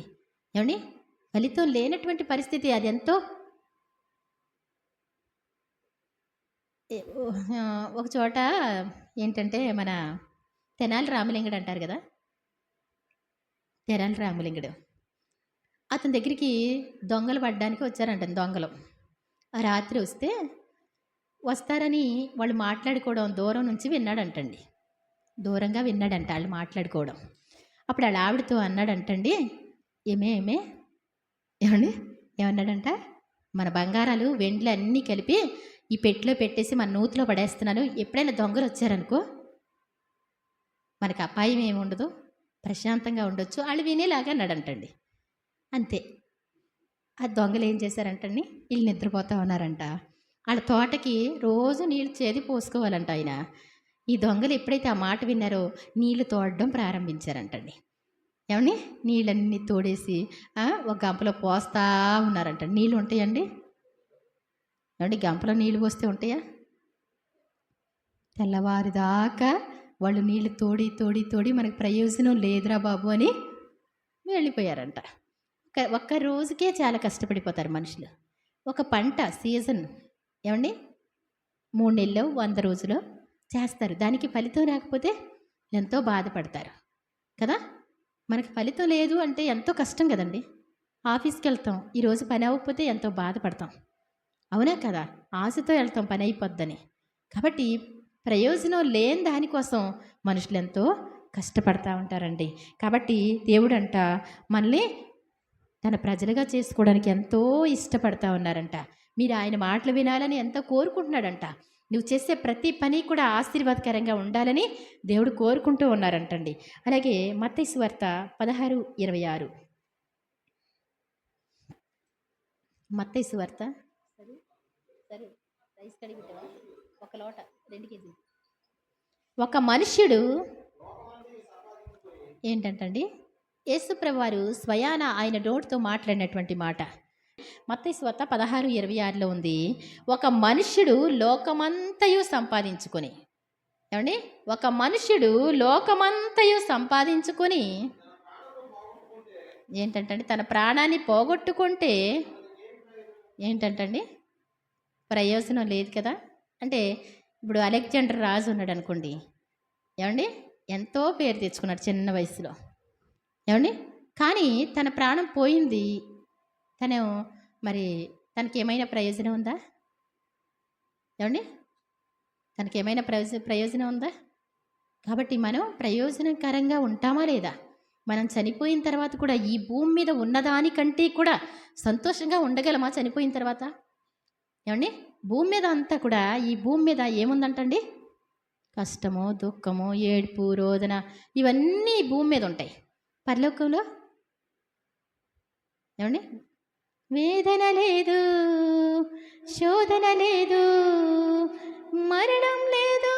[SPEAKER 1] ఏమండి, ఫలితం లేనటువంటి పరిస్థితి అది ఎంతో. ఒక చోట ఏంటంటే మన తెనాలి రామలింగుడు అంటారు కదా, తెనాలి రామలింగుడు అతని దగ్గరికి దొంగలు పడ్డానికి వచ్చారంట. దొంగలు ఆ రాత్రి వస్తారని వాళ్ళు మాట్లాడుకోవడం దూరం నుంచి విన్నాడంటండి. దూరంగా విన్నాడంట వాళ్ళు మాట్లాడుకోవడం. అప్పుడు వాళ్ళ ఆవిడతో అన్నాడంటండి, ఏమే ఏమండి ఏమన్నాడంట, మన బంగారాలు వెండ్లు అన్నీ కలిపి ఈ పెట్టిలో పెట్టేసి మన నూతిలో పడేస్తున్నాను, ఎప్పుడైనా దొంగలు వచ్చారనుకో మనకు అపాయం ఏమి ఉండదు, ప్రశాంతంగా ఉండొచ్చు. వాళ్ళు వినేలాగా అన్నాడంటండి. అంతే. ఆ దొంగలు ఏం చేశారంటండి, వీళ్ళు నిద్రపోతూ ఉన్నారంట. వాళ్ళ తోటకి రోజు నీళ్ళు చేది పోసుకోవాలంట ఆయన. ఈ దొంగలు ఎప్పుడైతే ఆ మాట విన్నారో నీళ్లు తోడడం ప్రారంభించారంటండి. ఏమని నీళ్ళన్నీ తోడేసి ఒక గంపలో పోస్తా ఉన్నారంట. నీళ్ళు ఉంటాయండి, ఏమండి, గంపలో నీళ్ళు పోస్తే ఉంటాయా? తెల్లవారిదాకా వాళ్ళు నీళ్ళు తోడి తోడి తోడి మనకు ప్రయోజనం లేదురా బాబు అని వెళ్ళిపోయారంట. ఒక్క రోజుకే చాలా కష్టపడిపోతారు మనుషులు. ఒక పంట సీజన్, ఏమండి, 3 నెలలు 100 రోజులు చేస్తారు, దానికి ఫలితం రాకపోతే ఎంతో బాధపడతారు కదా. మనకి ఫలితం లేదు అంటే ఎంతో కష్టం కదండి. ఆఫీస్కి వెళ్తాం, ఈరోజు పని అవ్వకపోతే ఎంతో బాధపడతాం, అవునా కదా. ఆశతో వెళ్తాం పని అయిపోద్దని. కాబట్టి ప్రయోజనం లేని దానికోసం మనుషులు ఎంతో కష్టపడతా ఉంటారండి. కాబట్టి దేవుడంట మనల్ని తన ప్రజలుగా చేసుకోవడానికి ఎంతో ఇష్టపడతా ఉన్నారంట. మీరు ఆయన మాటలు వినాలని ఎంతో కోరుకుంటున్నాడంట. నువ్వు చేసే ప్రతి పని కూడా ఆశీర్వాదకరంగా ఉండాలని దేవుడు కోరుకుంటూ ఉన్నారంటండి. అలాగే మత్తయి సువార్త 16:26. మత్తయి సువార్త ఒక లోట 2 కేజీ. ఒక మనుష్యుడు ఏంటంటండి, యేసుప్రభువారు స్వయాన ఆయన నోటితో మాట్లాడినటువంటి మాట మత్తయి సువార్త 16:26లో ఉంది. ఒక మనుష్యుడు లోకమంతయు సంపాదించుకొని, ఏమండి, ఒక మనుష్యుడు లోకమంతయు సంపాదించుకొని ఏంటంటండి తన ప్రాణాన్ని పోగొట్టుకుంటే ఏంటంటండి ప్రయోజనం లేదు కదా. అంటే ఇప్పుడు అలెగ్జాండర్ రాజు ఉన్నాడు అనుకోండి, ఏమండి, ఎంతో పేరు తెచ్చుకున్నాడు చిన్న వయసులో, ఏమండి, కానీ తన ప్రాణం పోయింది. తను మరి తనకేమైనా ప్రయోజనం ఉందా? ఏమండి? తనకేమైనా ప్రయోజనం ఉందా? కాబట్టి మనం ప్రయోజనకరంగా ఉంటామా లేదా? మనం చనిపోయిన తర్వాత కూడా ఈ భూమి మీద ఉన్నదానికంటే కూడా సంతోషంగా ఉండగలమా చనిపోయిన తర్వాత? ఏమండి? భూమి మీద అంతా కూడా ఈ భూమి మీద ఏముందంటండి? కష్టము, దుఃఖము, ఏడుపు, రోదన ఇవన్నీ భూమి మీద ఉంటాయి. పరలోకంలో ఏమండి? వేదన లేదు, శోధన లేదు, మరణం లేదు.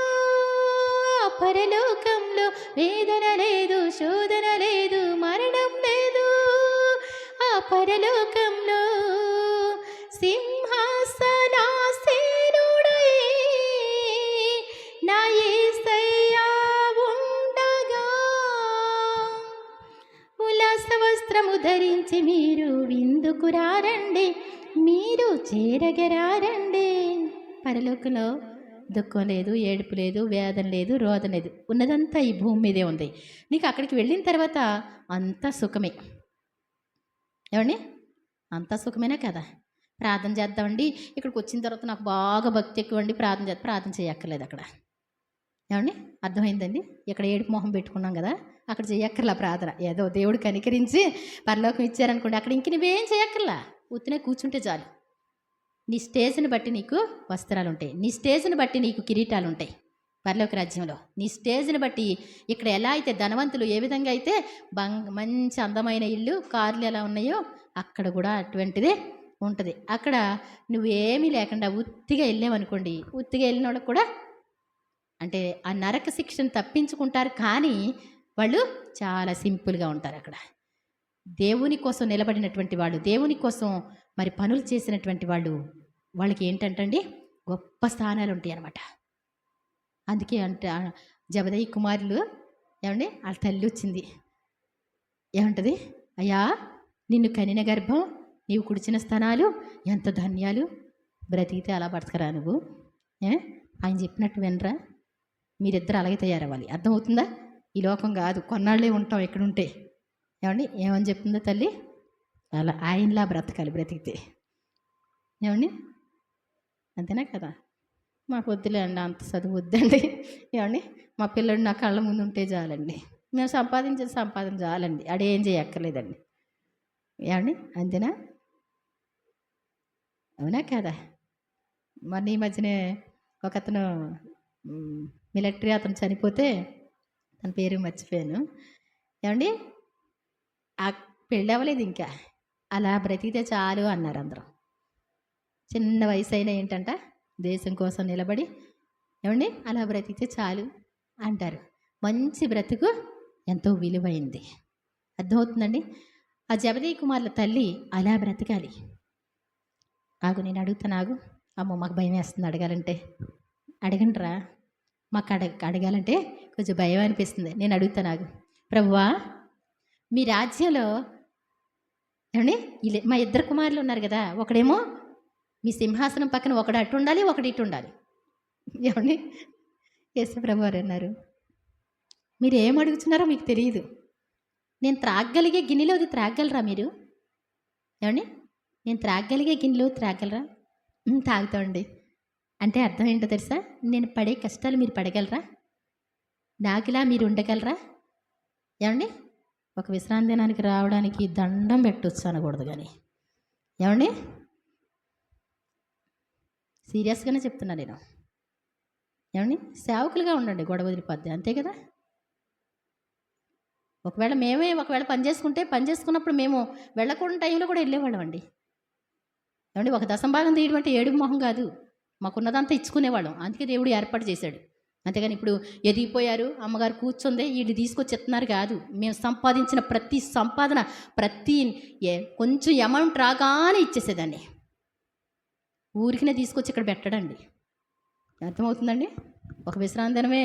[SPEAKER 1] పరలోకంలో వేదన లేదు, శోధన లేదు, మరణం లేదు. ఆ పరలోకంలో సింహాసనాసీనుడై నా యేసయ్యా ఉండగా ఉల్లాస వస్త్రము ధరించి మీరు విందుకు రారండి, మీరు చేరగరారండి. పరలోకంలో దుఃఖం లేదు, ఏడుపు లేదు, వేదన లేదు, రోదన లేదు. ఉన్నదంతా ఈ భూమి మీదే ఉంది. నీకు అక్కడికి వెళ్ళిన తర్వాత అంతా సుఖమే. ఏమండి? అంతా సుఖమేనా కదా? ప్రార్థన చేద్దామండి. ఇక్కడికి వచ్చిన తర్వాత నాకు బాగా భక్తి ఎక్కువండి, ప్రార్థన చేయక్కర్లేదు అక్కడ. ఏమండి? అర్థమైందండి? ఇక్కడ ఏడుపు మొహం పెట్టుకున్నాం కదా, అక్కడ చేయక్కర్లా ప్రార్థన. ఏదో దేవుడు కనికరించి పరలోకం ఇచ్చారనుకోండి, అక్కడ ఇంక నువ్వేం చేయక్కర్లా, ఉత్తినే కూర్చుంటే చాలు. నీ స్టేజ్ని బట్టి నీకు వస్త్రాలు ఉంటాయి, నీ స్టేజ్ని బట్టి నీకు కిరీటాలు ఉంటాయి పరలోక రాజ్యంలో. నీ స్టేజ్ని బట్టి ఇక్కడ ఎలా అయితే ధనవంతులు ఏ విధంగా అయితే మంచి అందమైన ఇల్లు, కార్లు ఎలా ఉన్నాయో అక్కడ కూడా అటువంటిదే ఉంటుంది. అక్కడ నువ్వేమీ లేకుండా ఉత్తిగా వెళ్ళామనుకోండి, ఉత్తిగా వెళ్ళిన వాళ్ళకు కూడా అంటే ఆ నరక శిక్షను తప్పించుకుంటారు, కానీ వాళ్ళు చాలా సింపుల్గా ఉంటారు. అక్కడ దేవుని కోసం నిలబడినటువంటి వాళ్ళు, దేవుని కోసం మరి పనులు చేసినటువంటి వాళ్ళు, వాళ్ళకి ఏంటంటండి గొప్ప స్థానాలు ఉంటాయి అన్నమాట. అందుకే అంటే జబదయి కుమారులు ఏమండి, వాళ్ళ తల్లి వచ్చింది, ఏమంటది? అయ్యా, నిన్ను కనిన గర్భం, నీవు కుడిచిన స్థానాలు ఎంత ధన్యాలు, బ్రతికితే అలా బ్రతకరా నువ్వు? ఆయన చెప్పినట్టు వినరా? మీరిద్దరు అలాగే తయారవ్వాలి. అర్థమవుతుందా? ఈ లోకం కాదు, కొన్నాళ్ళే ఉంటాం ఎక్కడుంటే. ఏమండి? ఏమని చెప్తుందో తల్లి? అలా ఆయనలా బ్రతకాలి బ్రతికితే. ఏమండి? అంతేనా కదా? మాకు వద్దులే అండి, అంత చదువు వద్దండి. ఏమండి? మా పిల్లడు నా కళ్ళ ముందు ఉంటే చాలండి, మేము సంపాదించేది సంపాదన చాలండి, అడేం చేయక్కర్లేదండి. ఏమండి? అంతేనా? అవునా కదా? మొన్న ఈ మధ్యనే ఒక అతను మిలిటరీ అతను చనిపోతే, తన పేరు మర్చిపోయాను. ఏమండి? ఆ పెళ్ళి అవ్వలేదు ఇంకా, అలా బ్రతికితే చాలు అన్నారు అందరూ. చిన్న వయసు అయినా ఏంటంట, దేశం కోసం నిలబడి ఏమండి అలా బ్రతికితే చాలు అంటారు. మంచి బ్రతుకు ఎంతో విలువైంది. అర్థమవుతుందండి? ఆ జబదయి కుమారుల తల్లి అలా బ్రతకాలి. ఆగు, నేను అడుగుతాను, ఆగు. అమ్మో, మాకు భయం వేస్తుంది అడగాలంటే. అడగండిరా, మాకు అడగాలంటే కొంచెం భయం అనిపిస్తుంది. నేను అడుగుతాను, ఆగు. ప్రభువా, మీ రాజ్యంలో ఏమండి మా ఇద్దరు కుమారులు ఉన్నారు కదా, ఒకడేమో మీ సింహాసనం పక్కన ఒకడు అటు ఉండాలి, ఒకటి ఇటు ఉండాలి. ఏమండి? యేసుప్రభు వారు అన్నారు, మీరు ఏం అడుగుతున్నారో మీకు తెలియదు. నేను త్రాగగలిగే గిన్నెలోది త్రాగలరా మీరు? ఏమండి? నేను త్రాగగలిగే గిన్నెలో త్రాగలరా? తాగుతామండి. అంటే అర్థం ఏంటో తెలుసా? నేను పడే కష్టాలు మీరు పడగలరా? నాకులా మీరు ఉండగలరా? ఏమండి? ఒక విశ్రాంతి దినానికి రావడానికి దండం పెట్టొచ్చు అనకూడదు కానీ, ఏమండి? సీరియస్గానే చెప్తున్నా నేను. ఏమండి? సేవకులుగా ఉండండి, గొడవ వదిలిపోద్ది, అంతే కదా? ఒకవేళ పని చేసుకున్నప్పుడు మేము వెళ్ళకుండా టైంలో కూడా వెళ్ళేవాళ్ళం అండి. ఏమండి? ఒక దశంభాగం తీయడం అంటే ఏడుపు మొహం కాదు, మాకున్నదంతా ఇచ్చుకునేవాళ్ళం. అందుకే దేవుడు ఏర్పాటు చేశాడు. అంతేగాని ఇప్పుడు ఎదిగిపోయారు, అమ్మగారు కూర్చుందే వీళ్ళు తీసుకొచ్చి ఎత్తున్నారు కాదు. మేము సంపాదించిన ప్రతి సంపాదన, కొంచెం అమౌంట్ రాగానే ఇచ్చేసేదాన్ని. ఊరికినే తీసుకొచ్చి ఇక్కడ పెట్టడండి. అర్థమవుతుందండి? ఒక విశ్రాంతి దినమే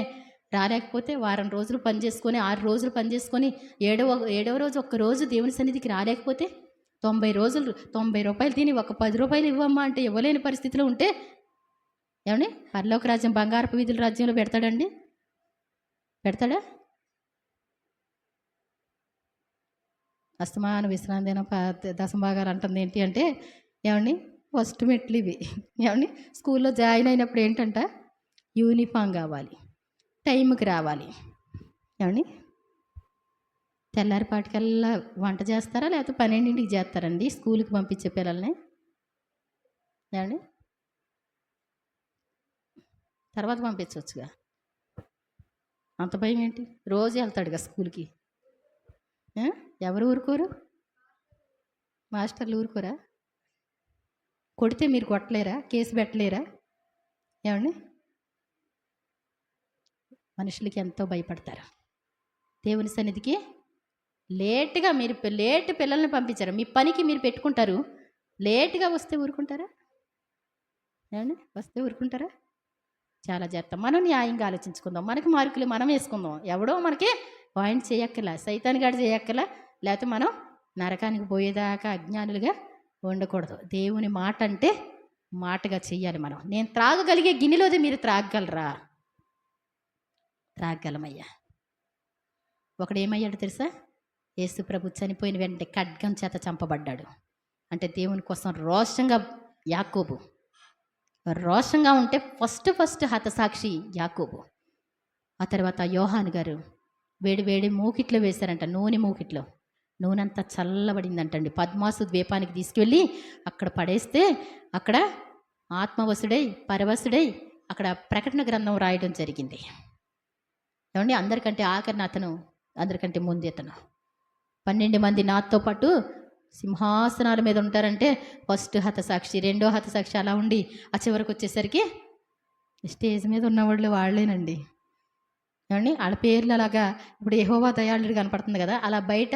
[SPEAKER 1] రాలేకపోతే వారం రోజులు పనిచేసుకొని, 6 రోజులు పనిచేసుకొని, ఏడవ రోజు ఒక్కరోజు దేవుని సన్నిధికి రాలేకపోతే 90 రోజులు 90 రూపాయలు తిని ఒక 10 రూపాయలు ఇవ్వమ్మా అంటే ఇవ్వలేని పరిస్థితిలో ఉంటే, ఏమండి? పరలోక రాజ్యం బంగారపు వీధుల రాజ్యంలో పెడతాడండి? పెడతాడా? అస్తమానం విశ్రాంతి దినం దశంభాగాలు అంటుంది ఏంటి అంటే ఏమండి ఫస్ట్ మెట్లు ఇవి. ఏమండి స్కూల్లో జాయిన్ అయినప్పుడు ఏంటంట యూనిఫామ్ కావాలి, టైంకి రావాలి. ఏమండి తెల్లారిపాటికల్లా వంట చేస్తారా లేకపోతే 12ంటికి చేస్తారండి స్కూల్కి పంపించే పిల్లల్ని? ఏమండి తర్వాత పంపించవచ్చుగా, అంత భయం ఏంటి? రోజు వెళ్తాడుగా స్కూల్కి. ఎవరు ఊరుకోరు? మాస్టర్లు ఊరుకోరా? కొడితే మీరు కొట్టలేరా? కేసు పెట్టలేరా? ఏమండి మనుషులకి ఎంతో భయపడతారు. దేవుని సన్నిధికి లేటుగా మీరు లేటు పిల్లల్ని పంపించారు, మీ పనికి మీరు పెట్టుకుంటారు. లేటుగా వస్తే ఊరుకుంటారా? ఏమండి వస్తే ఊరుకుంటారా? చాలా చేస్తాం. మనం న్యాయంగా ఆలోచించుకుందాం, మనకి మార్కులు మనం వేసుకుందాం. ఎవడో మనకి పాయింట్ చేయక్కలా, సైతాన్ గాడు చేయక్కలా, లేకపోతే మనం నరకానికి పోయేదాకా అజ్ఞానులుగా ఉండకూడదు. దేవుని మాట అంటే మాటగా చెయ్యాలి. మనం నేను త్రాగగలిగే గిన్నెలోది మీరు త్రాగగలరా? త్రాగగలమయ్యా. ఒకడు ఏమయ్యాడు తెలుసా? యేసు ప్రభు చనిపోయిన వెంటనే ఖడ్గం చేత చంపబడ్డాడు. అంటే దేవుని కోసం రోషంగా యాకోబు రోషంగా ఉంటే ఫస్ట్ హతసాక్షి యాకోబు. ఆ తర్వాత యోహాను గారు వేడి మూకిట్లో వేశారంట, నూనె మూకిట్లో. నూనె అంతా చల్లబడిందంటండి. పద్మాసు ద్వీపానికి తీసుకువెళ్ళి అక్కడ పడేస్తే అక్కడ ఆత్మవశుడై పరవశుడై అక్కడ ప్రకటన గ్రంథం రాయడం జరిగింది. ఏమండి అందరికంటే ఆఖరిన అతను, అందరికంటే ముందు అతను. 12 మంది నాతో పాటు సింహాసనాల మీద ఉంటారంటే ఫస్ట్ హతసాక్షి, రెండో హతసాక్షి అలా ఉండి ఆ చివరికి వచ్చేసరికి స్టేజ్ మీద ఉన్నవాళ్ళు వాళ్ళేనండి. ఏమండి వాళ్ళ పేర్లు అలాగా ఇప్పుడు యెహోవా దయాళుడు కనపడుతుంది కదా, అలా బయట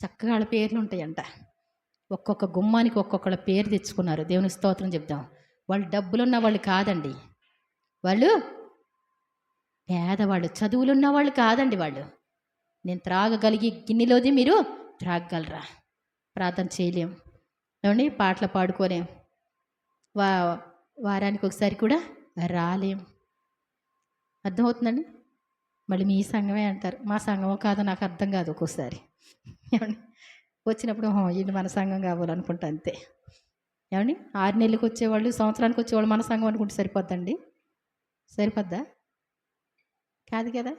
[SPEAKER 1] చక్కగా వాళ్ళ పేర్లు ఉంటాయంట. ఒక్కొక్క గుమ్మానికి ఒక్కొక్కళ్ళ పేరు తెచ్చుకున్నారు. దేవుని స్తోత్రం చెప్దాం. వాళ్ళు డబ్బులున్న వాళ్ళు కాదండి, వాళ్ళు పేదవాళ్ళు, చదువులున్న వాళ్ళు కాదండి. వాళ్ళు నేను త్రాగగలిగి గిన్నెలోది మీరు త్రాగగలరా? ప్రార్థన చేయలేం, ఏమండి పాటలు పాడుకోలేం, వారానికి ఒకసారి కూడా రాలేం. అర్థమవుతుందండి? మళ్ళీ మీ సంఘమే అంటారు, మా సంఘమో కాదో నాకు అర్థం కాదు ఒక్కోసారి. ఏమండి వచ్చినప్పుడు ఇది మన సంఘం కావాలనుకుంటా అంతే. ఏమండి 6 నెలలకు వచ్చేవాళ్ళు, సంవత్సరానికి వచ్చేవాళ్ళు మన సంఘం అనుకుంటే సరిపోద్దండి? సరిపోద్దా? కాదు కదా.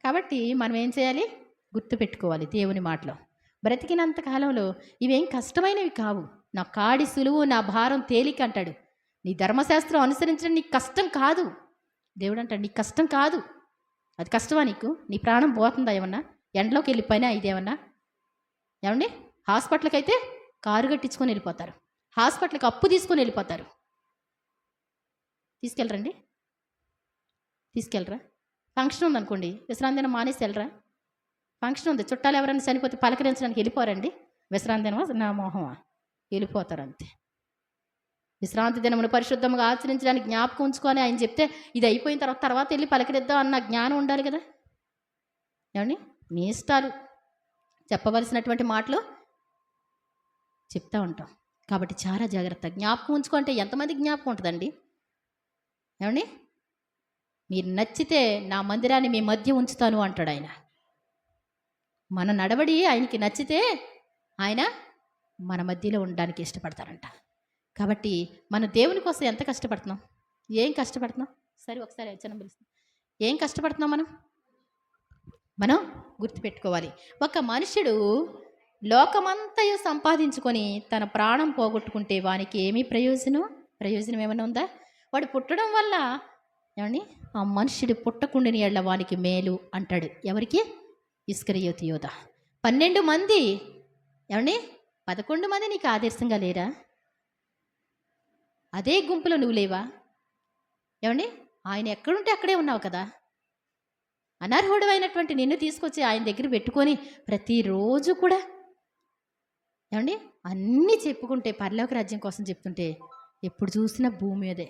[SPEAKER 1] కాబట్టి మనం ఏం చేయాలి? గుర్తుపెట్టుకోవాలి దేవుని మాటలో. బ్రతికినంత కాలంలో ఇవేం కష్టమైనవి కావు. నా కాడి సులువు, నా భారం తేలిక అంటాడు. నీ ధర్మశాస్త్రం అనుసరించడం నీకు కష్టం కాదు. దేవుడు అంటాడు నీకు కష్టం కాదు. అది కష్టమా నీకు? నీ ప్రాణం పోతుందా ఏమన్నా? ఎండలోకి వెళ్ళిపోయినా ఇదేమన్నా? ఏమండి హాస్పిటల్కి అయితే కారు కట్టించుకొని వెళ్ళిపోతారు, హాస్పిటల్కి అప్పు తీసుకొని వెళ్ళిపోతారు. తీసుకెళ్ళరండి? తీసుకెళ్ళరా? ఫంక్షన్ ఉందనుకోండి, విశ్రాంతి దినం మానేసి వెళ్ళరా? ఫంక్షన్ ఉంది, చుట్టాలు ఎవరైనా చనిపోతే పలకరించడానికి వెళ్ళిపోరండి? విశ్రాంతి దినమా నా మోహమా? వెళ్ళిపోతారు అంతే. విశ్రాంతి దినమును పరిశుద్ధంగా ఆచరించడానికి జ్ఞాపకం ఉంచుకొని ఆయన చెప్తే ఇది అయిపోయిన తర్వాత వెళ్ళి పలకరిద్దాం అన్న జ్ఞానం ఉండాలి కదా. ఏమండి మీ ఇష్టాలు, చెప్పవలసినటువంటి మాటలు చెప్తూ ఉంటాం. కాబట్టి చాలా జాగ్రత్త. జ్ఞాపకం ఉంచుకుంటే ఎంతమంది జ్ఞాపకం ఉంటుందండి? ఏమండి మీరు నచ్చితే నా మందిరాన్ని మీ మధ్య ఉంచుతాను అంటాడు ఆయన. మన నడవడి ఆయనకి నచ్చితే ఆయన మన మధ్యలో ఉండడానికి ఇష్టపడతారంట. కాబట్టి మన దేవుని కోసం ఎంత కష్టపడుతున్నాం? ఏం కష్టపడుతున్నాం? సరే ఒకసారి చిన్న పిలుస్తాం. ఏం కష్టపడుతున్నాం మనం గుర్తుపెట్టుకోవాలి. ఒక మనుషుడు లోకమంతయు సంపాదించుకొని తన ప్రాణం పోగొట్టుకుంటే వానికి ఏమీ ప్రయోజనం ఏమైనా ఉందా? వాడు పుట్టడం వల్ల ఏమండి ఆ మనుషుడు పుట్టకుండిని ఎళ్ళ వానికి మేలు అంటాడు. ఎవరికి? ఇస్కరియోతు యోధ. 12 మంది ఏమండి 11 మంది నీకు ఆదర్శంగా లేరా? అదే గుంపులో నువ్వు లేవా? ఏమండి ఆయన ఎక్కడుంటే అక్కడే ఉన్నావు కదా. అనర్హుడు అయినటువంటి నిన్ను తీసుకొచ్చి ఆయన దగ్గర పెట్టుకొని ప్రతిరోజు కూడా ఏమండి అన్నీ చెప్పుకుంటే పరలోక రాజ్యం కోసం చెప్తుంటే ఎప్పుడు చూసినా భూమి మీదే.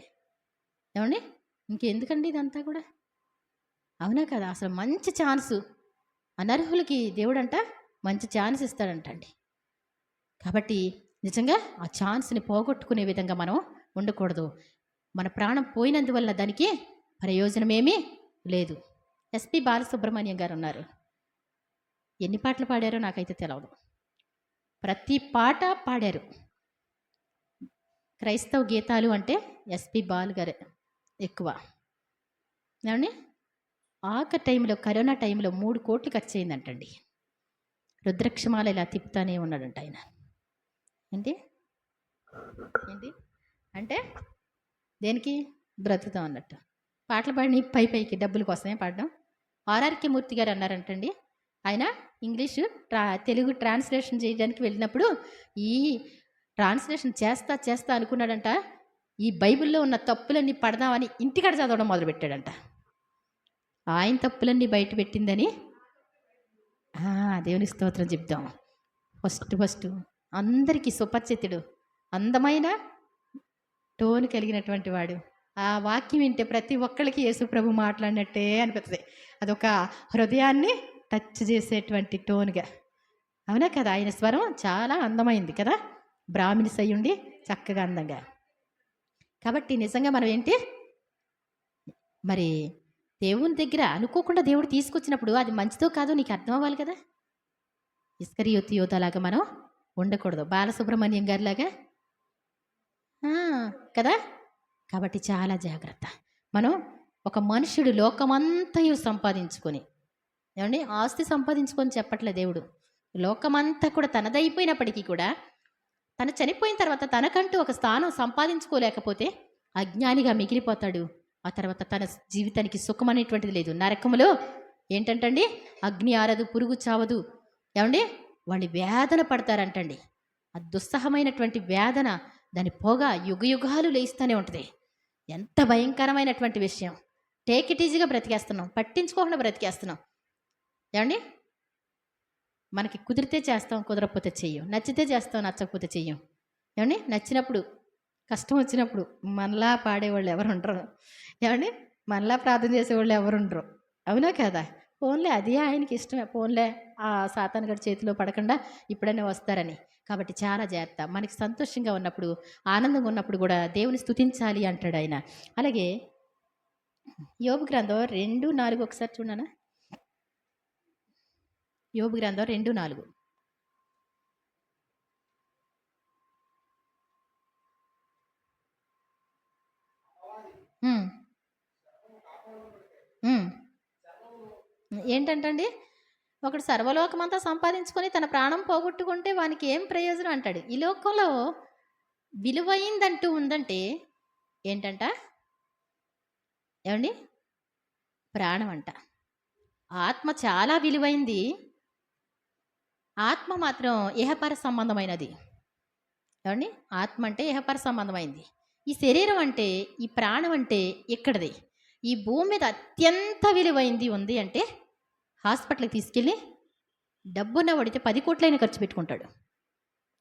[SPEAKER 1] ఏమండి ఇంకెందుకండి ఇదంతా కూడా? అవునా కదా? అసలు మంచి ఛాన్సు అనర్హులకి దేవుడంట మంచి ఛాన్స్ ఇస్తాడంటండి. కాబట్టి నిజంగా ఆ ఛాన్స్ని పోగొట్టుకునే విధంగా మనం ఉండకూడదు. మన ప్రాణం పోయినందువల్ల దానికి ప్రయోజనమేమీ లేదు. ఎస్పి బాలసుబ్రహ్మణ్యం గారు ఉన్నారు. ఎన్ని పాటలు పాడారో నాకైతే తెలవదు. ప్రతి పాట పాడారు. క్రైస్తవ గీతాలు అంటే ఎస్పి బాలు గారే ఎక్కువ. ఏమండి ఆఖరి టైంలో కరోనా టైంలో 3 కోట్లు ఖర్చు అయిందంటండి. రుద్రక్షమాల ఇలా తిప్పుతానే ఉన్నాడంట ఆయన. ఏంటి ఏంటి అంటే దేనికి బ్రతుకుతాం అన్నట్టు. పాటలు పాడిన పైకి డబ్బుల కోసమే పాడడం. ఆర్ఆర్కే మూర్తి గారు అన్నారంటండి, ఆయన ఇంగ్లీషు తెలుగు ట్రాన్స్లేషన్ చేయడానికి వెళ్ళినప్పుడు ఈ ట్రాన్స్లేషన్ చేస్తా అనుకున్నాడంట. ఈ బైబిల్లో ఉన్న తప్పులన్నీ పడదామని ఇంటికాడ చదవడం మొదలుపెట్టాడంట. ఆయన తప్పులన్నీ బయట పెట్టిందని దేవుని స్తోత్రం చెప్తాం. ఫస్ట్ అందరికీ సుపరిచితుడు, అందమైన టోన్ కలిగినటువంటి వాడు. ఆ వాక్యం వింటే ప్రతి ఒక్కరికి యేసుప్రభు మాట్లాడినట్టే అనిపిస్తుంది. అదొక హృదయాన్ని టచ్ చేసేటువంటి టోన్గా. అవునా కదా? ఆయన స్వరం చాలా అందమైంది కదా, బ్రాహ్మిన్స్ అయి ఉండి చక్కగా అందంగా. కాబట్టి నిజంగా మనం ఏంటి మరి దేవుని దగ్గర అనుకోకుండా దేవుడు తీసుకొచ్చినప్పుడు అది మంచిదో కాదో నీకు అర్థం అవ్వాలి కదా. ఇస్కరియోతు యోధలాగా మనం ఉండకూడదు, బాలసుబ్రహ్మణ్యం గారిలాగా కదా. కాబట్టి చాలా జాగ్రత్త. మనం ఒక మనుషుడు లోకమంతయు సంపాదించుకొని, ఏమండి ఆస్తి సంపాదించుకొని చెప్పట్లే దేవుడు. లోకమంతా కూడా తనదైపోయినప్పటికీ కూడా తను చనిపోయిన తర్వాత తనకంటూ ఒక స్థానం సంపాదించుకోలేకపోతే అజ్ఞానిగా మిగిలిపోతాడు. ఆ తర్వాత తన జీవితానికి సుఖం అనేటువంటిది లేదు. నరకములో ఏంటంటండి, అగ్ని ఆరదు, పురుగు చావదు. ఏమండి వాళ్ళు వేదన పడతారంటండి. ఆ దుస్సహమైనటువంటి వేదన, దాని పొగ యుగయుగాలు లేస్తూనే ఉంటుంది. ఎంత భయంకరమైనటువంటి విషయం. టేక్ ఇట్ ఈజీగా బ్రతికేస్తున్నాం, పట్టించుకోకుండా బ్రతికేస్తున్నాం. ఏమండి మనకి కుదిరితే చేస్తాం, కుదరకపోతే చెయ్యం. నచ్చితే చేస్తాం, నచ్చకపోతే చెయ్యం. ఏమండి నచ్చినప్పుడు, కష్టం వచ్చినప్పుడు మనలా పాడేవాళ్ళు ఎవరు ఉండరు. ఏమండి మనలా ప్రార్థన చేసేవాళ్ళు ఎవరు ఉండరు. అవునా కదా? ఫోన్లే అది ఆయనకి ఇష్టమే. ఫోన్లే ఆ సాతాను గడి చేతిలో పడకుండా ఇప్పుడైనా వస్తారని. కాబట్టి చాలా జాగ్రత్త. మనకి సంతోషంగా ఉన్నప్పుడు, ఆనందంగా ఉన్నప్పుడు కూడా దేవుని స్తుతించాలి అంటాడు ఆయన. అలాగే యోబు గ్రంథం 2:4 ఒకసారి చూడనా? యోబు గ్రంథం 2:4. ఏంటంటండి, ఒకడు సర్వలోకమంతా సంపాదించుకొని తన ప్రాణం పోగొట్టుకుంటే వానికి ఏం ప్రయోజనం అంటాడు. ఈ లోకంలో విలువైందంటూ ఉందంటే ఏంటంట, ఏమండి ప్రాణం అంట. ఆత్మ చాలా విలువైంది. ఆత్మ మాత్రం ఇహపర సంబంధమైనది. ఏమండి ఆత్మ అంటే ఇహపర సంబంధమైంది. ఈ శరీరం అంటే, ఈ ప్రాణం అంటే ఇక్కడది. ఈ భూమి మీద అత్యంత విలువైంది ఉంది అంటే హాస్పిటల్కి తీసుకెళ్ళి డబ్బున్న పడితే 10 కోట్లైనా ఖర్చు పెట్టుకుంటాడు.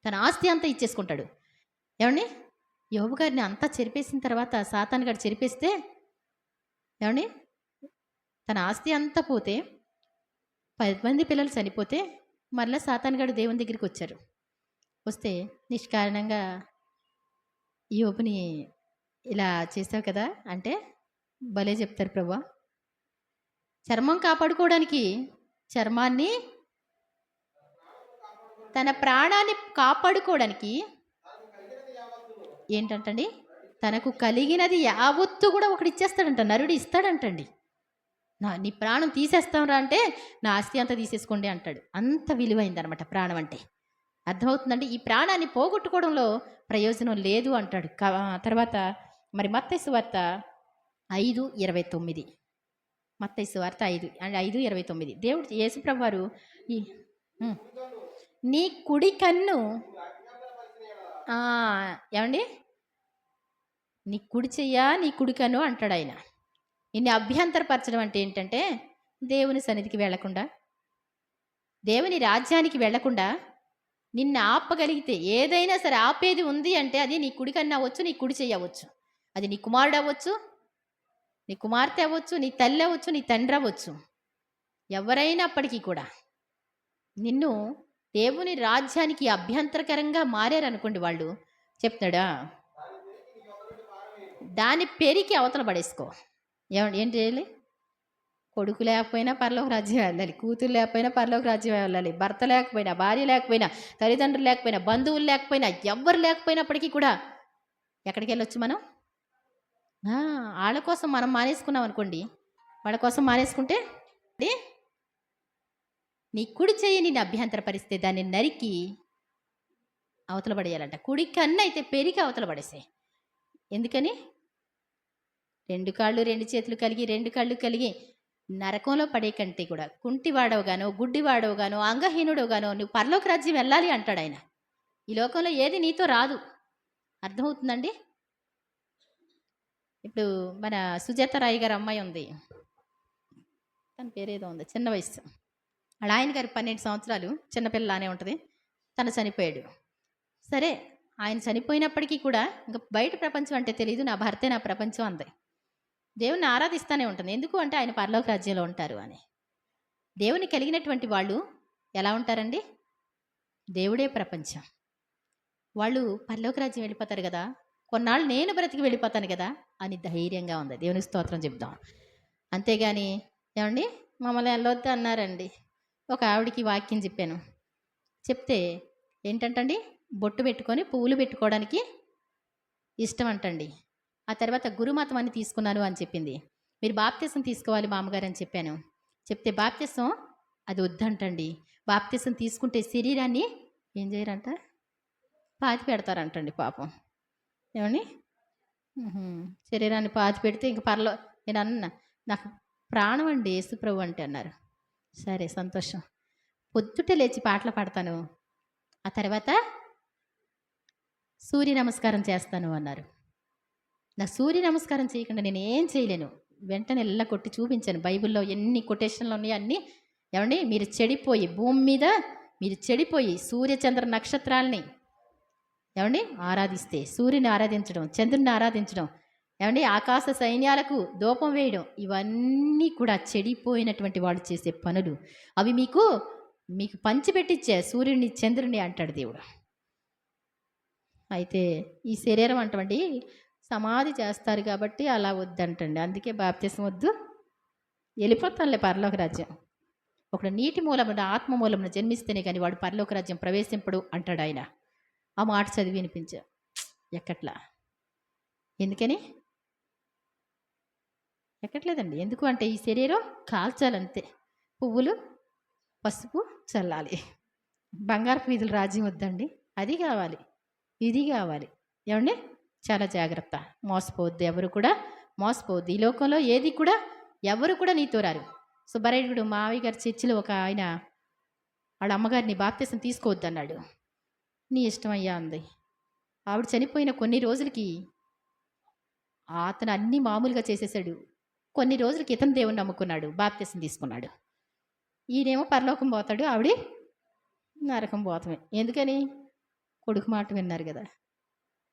[SPEAKER 1] తన ఆస్తి అంతా ఇచ్చేసుకుంటాడు. ఏమండి యోబు గారిని అంతా చెరిపేసిన తర్వాత, సాతాను గారు చెరిపేస్తే, ఏమండి తన ఆస్తి అంతా పోతే, 10 మంది పిల్లలు చనిపోతే, మరలా సాతాను గారు దేవుని దగ్గరికి వచ్చారు. వస్తే నిష్కారణంగా యోబుని ఇలా చేసావు కదా అంటే, భలే చెప్తారు ప్రభువా. చర్మం కాపాడుకోవడానికి చర్మాన్ని, తన ప్రాణాన్ని కాపాడుకోవడానికి ఏంటంటండి, తనకు కలిగినది యావత్తు కూడా ఒకటి ఇచ్చేస్తాడంట, నరుడు ఇస్తాడంటండి. నీ ప్రాణం తీసేస్తాంరా అంటే నా ఆస్తి అంతా తీసేసుకోండి అంటాడు. అంత విలువైందనమాట ప్రాణం అంటే. అర్థమవుతుందండి. ఈ ప్రాణాన్ని పోగొట్టుకోవడంలో ప్రయోజనం లేదు అంటాడు. తర్వాత మరి మత్తయి సువార్త 5:29. మత్తయి సువార్త 5:29. దేవుడు యేసుప్రభువు వారు నీ కుడి కన్ను, ఏమండి నీ కుడి చెయ్యా, నీ కుడి కన్ను అంటాడు ఆయన. నిన్ను అభ్యంతరపరచడం అంటే ఏంటంటే, దేవుని సన్నిధికి వెళ్లకుండా, దేవుని రాజ్యానికి వెళ్లకుండా నిన్ను ఆపగలిగితే, ఏదైనా సరే ఆపేది ఉంది అంటే అది నీ కుడి కన్ను అవ్వచ్చు, నీ కుడి చెయ్యి అవ్వచ్చు. అది నీ కుమారుడు అవ్వచ్చు, నీ కుమార్తె అవ్వచ్చు, నీ తల్లి అవ్వచ్చు, నీ తండ్రి అవ్వచ్చు. ఎవరైనప్పటికీ కూడా నిన్ను దేవుని రాజ్యానికి అభ్యంతరకరంగా మారారనుకోండి, వాళ్ళు చెప్తాడా, దాన్ని పెరికి అవతల పడేసుకో. ఏం చేయాలి? కొడుకు లేకపోయినా పరలోక రాజ్యం వెళ్ళాలి, కూతురు లేకపోయినా పరలోక రాజ్యం వెళ్ళాలి, భర్త లేకపోయినా, భార్య లేకపోయినా, తల్లిదండ్రులు లేకపోయినా, బంధువులు లేకపోయినా, ఎవ్వరు లేకపోయినప్పటికీ కూడా ఎక్కడికి వెళ్ళొచ్చు మనం? వాళ్ళ కోసం మనం మానేసుకున్నాం అనుకోండి, వాళ్ళ కోసం మానేసుకుంటే నీ కుడి చెయ్యి నిన్ను అభ్యంతరపరిస్తే దాన్ని నరికి అవతల పడేయాలంట. కుడి కన్ను అయితే పెరిగి అవతల పడేసాయి. ఎందుకని? 2 కాళ్ళు 2 చేతులు కలిగి 2 కళ్ళు కలిగి నరకంలో పడే కంటే కూడా కుంటివాడవుగానో, గుడ్డివాడవుగానో, అంగహీనుడవుగానో నువ్వు పరలోక రాజ్యం వెళ్ళాలి అంటాడు ఆయన. ఈ లోకంలో ఏది నీతో రాదు. అర్థమవుతుందండి? ఇప్పుడు మన సుజాత రాయ్ గారు అమ్మాయి ఉంది, తన పేరేదో ఉంది, చిన్న వయసు. వాళ్ళ ఆయన గారు 12 సంవత్సరాలు, చిన్నపిల్లలానే ఉంటుంది. తను చనిపోయాడు. సరే, ఆయన చనిపోయినప్పటికీ కూడా ఇంకా బయట ప్రపంచం అంటే తెలియదు, నా భర్తే నా ప్రపంచం అంది. దేవుని ఆరాధిస్తూనే ఉంటుంది. ఎందుకు అంటే ఆయన పరలోక రాజ్యంలో ఉంటారు అని. దేవుని కలిగినటువంటి వాళ్ళు ఎలా ఉంటారండి? దేవుడే ప్రపంచం. వాళ్ళు పరలోక రాజ్యం వెళ్ళిపోతారు కదా, కొన్నాళ్ళు నేను బ్రతికి వెళ్ళిపోతాను కదా అని ధైర్యంగా ఉంది. దేవునికి స్తోత్రం చెప్దాం. అంతేగాని ఏమండి మమ్మల్ని వెళ్ళొద్దు అన్నారండి. ఒక ఆవిడికి వాక్యం చెప్పాను. చెప్తే ఏంటంటండి, బొట్టు పెట్టుకొని పువ్వులు పెట్టుకోవడానికి ఇష్టం అంటండి. ఆ తర్వాత గురుమతం అని తీసుకున్నాను అని చెప్పింది. మీరు బాప్తిసం తీసుకోవాలి మామగారు అని చెప్పాను. చెప్తే బాప్తిసం అది వద్దంటండి. బాప్తిసం తీసుకుంటే శరీరాన్ని ఏం చేయరంట, పాతి పెడతారంటండి పాపం. ఏమండి శరీరాన్ని పాతి పెడితే ఇంక నేను అన్న నాకు ప్రాణం అండి యేసుప్రభు అంటే అన్నారు. సరే సంతోషం. పొద్దుటే లేచి పాటలు పాడతాను, ఆ తర్వాత సూర్య నమస్కారం చేస్తాను అన్నారు. నాకు సూర్య నమస్కారం చేయకుండా నేను ఏం చేయలేను. వెంటనే ఎల్ల కొట్టి చూపించాను. బైబిల్లో ఎన్ని కొటేషన్లు ఉన్నాయో అన్నీ. ఏమండి మీరు చెడిపోయి భూమి మీద మీరు చెడిపోయి సూర్యచంద్ర నక్షత్రాలని ఏమండి ఆరాధిస్తే, సూర్యుని ఆరాధించడం, చంద్రుని ఆరాధించడం, ఏమండి ఆకాశ సైన్యాలకు దూపం వేయడం, ఇవన్నీ కూడా చెడిపోయినటువంటి వాళ్ళు చేసే పనులు. అవి మీకు పంచిపెట్టించే సూర్యుని చంద్రుని అంటాడు దేవుడు. అయితే ఈ శరీరం అంటండి సమాధి చేస్తారు కాబట్టి అలా వద్దంటండి. అందుకే బాప్తిసం వద్దు, వెళ్ళిపోతానులే పరలోక రాజ్యం. ఒకడు నీటి మూలమున ఆత్మ మూలమున జన్మిస్తేనే కానీ వాడు పరలోక రాజ్యం ప్రవేశింపడు అంటాడు ఆయన. ఆ మాట చదివి వినిపించా. ఎక్కట్లా. ఎందుకని ఎక్కట్లేదండి. ఎందుకు అంటే ఈ శరీరం కాల్చాలంతే. పువ్వులు పసుపు చల్లాలి. బంగారపు వీధుల రాజ్యం వద్దండి. అది కావాలి, ఇది కావాలి. ఏమండి చాలా జాగ్రత్త. మోసపోవద్దు, ఎవరు కూడా మోసపోవద్దు. ఈ లోకంలో ఏది కూడా ఎవరు కూడా నీతో రారు. సుబ్బరాయుడు మావయ్య గారి చర్చిలో ఒక ఆయన వాళ్ళ అమ్మగారిని బాప్తిసం తీసుకోవద్దు అన్నాడు. నీ ఇష్టం అయ్యా అంది. ఆవిడ చనిపోయిన కొన్ని రోజులకి అతను అన్నీ మామూలుగా చేసేసాడు. కొన్ని రోజులకి ఇతను దేవుని నమ్ముకున్నాడు, బాప్తిసం తీసుకున్నాడు. ఈయనేమో పరలోకం పోతాడు, ఆవిడ నరకం పోతామే. ఎందుకని? కొడుకు మాట విన్నారు కదా.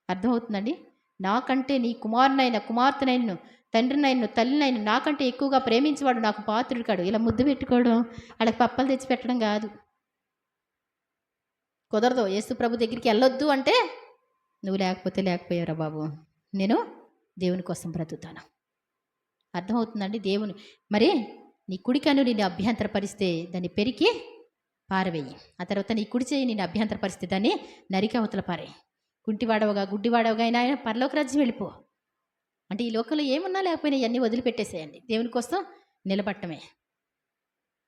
[SPEAKER 1] అర్థమవుతుందండి? నాకంటే నీ కుమార్తెనైను తండ్రినైను తల్లినైను నాకంటే ఎక్కువగా ప్రేమించేవాడు నాకు పాత్రుడు కాడు. ఇలా ముద్దు పెట్టుకోవడం, వాళ్ళకి పప్పలు తెచ్చి పెట్టడం కాదు. కుదరదు. యేసు ప్రభు దగ్గరికి వెళ్ళొద్దు అంటే నువ్వు లేకపోయావురా బాబు, నేను దేవుని కోసం బ్రతుకుతాను. అర్థమవుతుందండి? దేవుని మరి నీ కుడికను నిన్ను అభ్యంతరపరిస్తే దాన్ని పెరికి పారవేయి. ఆ తర్వాత నీ కుడి చేయి నిన్ను అభ్యంతరపరిస్తే దాన్ని నరికి అవతల పారే. కుంటివాడవగా గుడ్డివాడవగా అయినా పరలోక రాజ్యం వెళ్ళిపో. అంటే ఈ లోకంలో ఏమున్నా లేకపోయినా ఇవన్నీ వదిలిపెట్టేసేయండి, దేవుని కోసం నిలబట్టమే.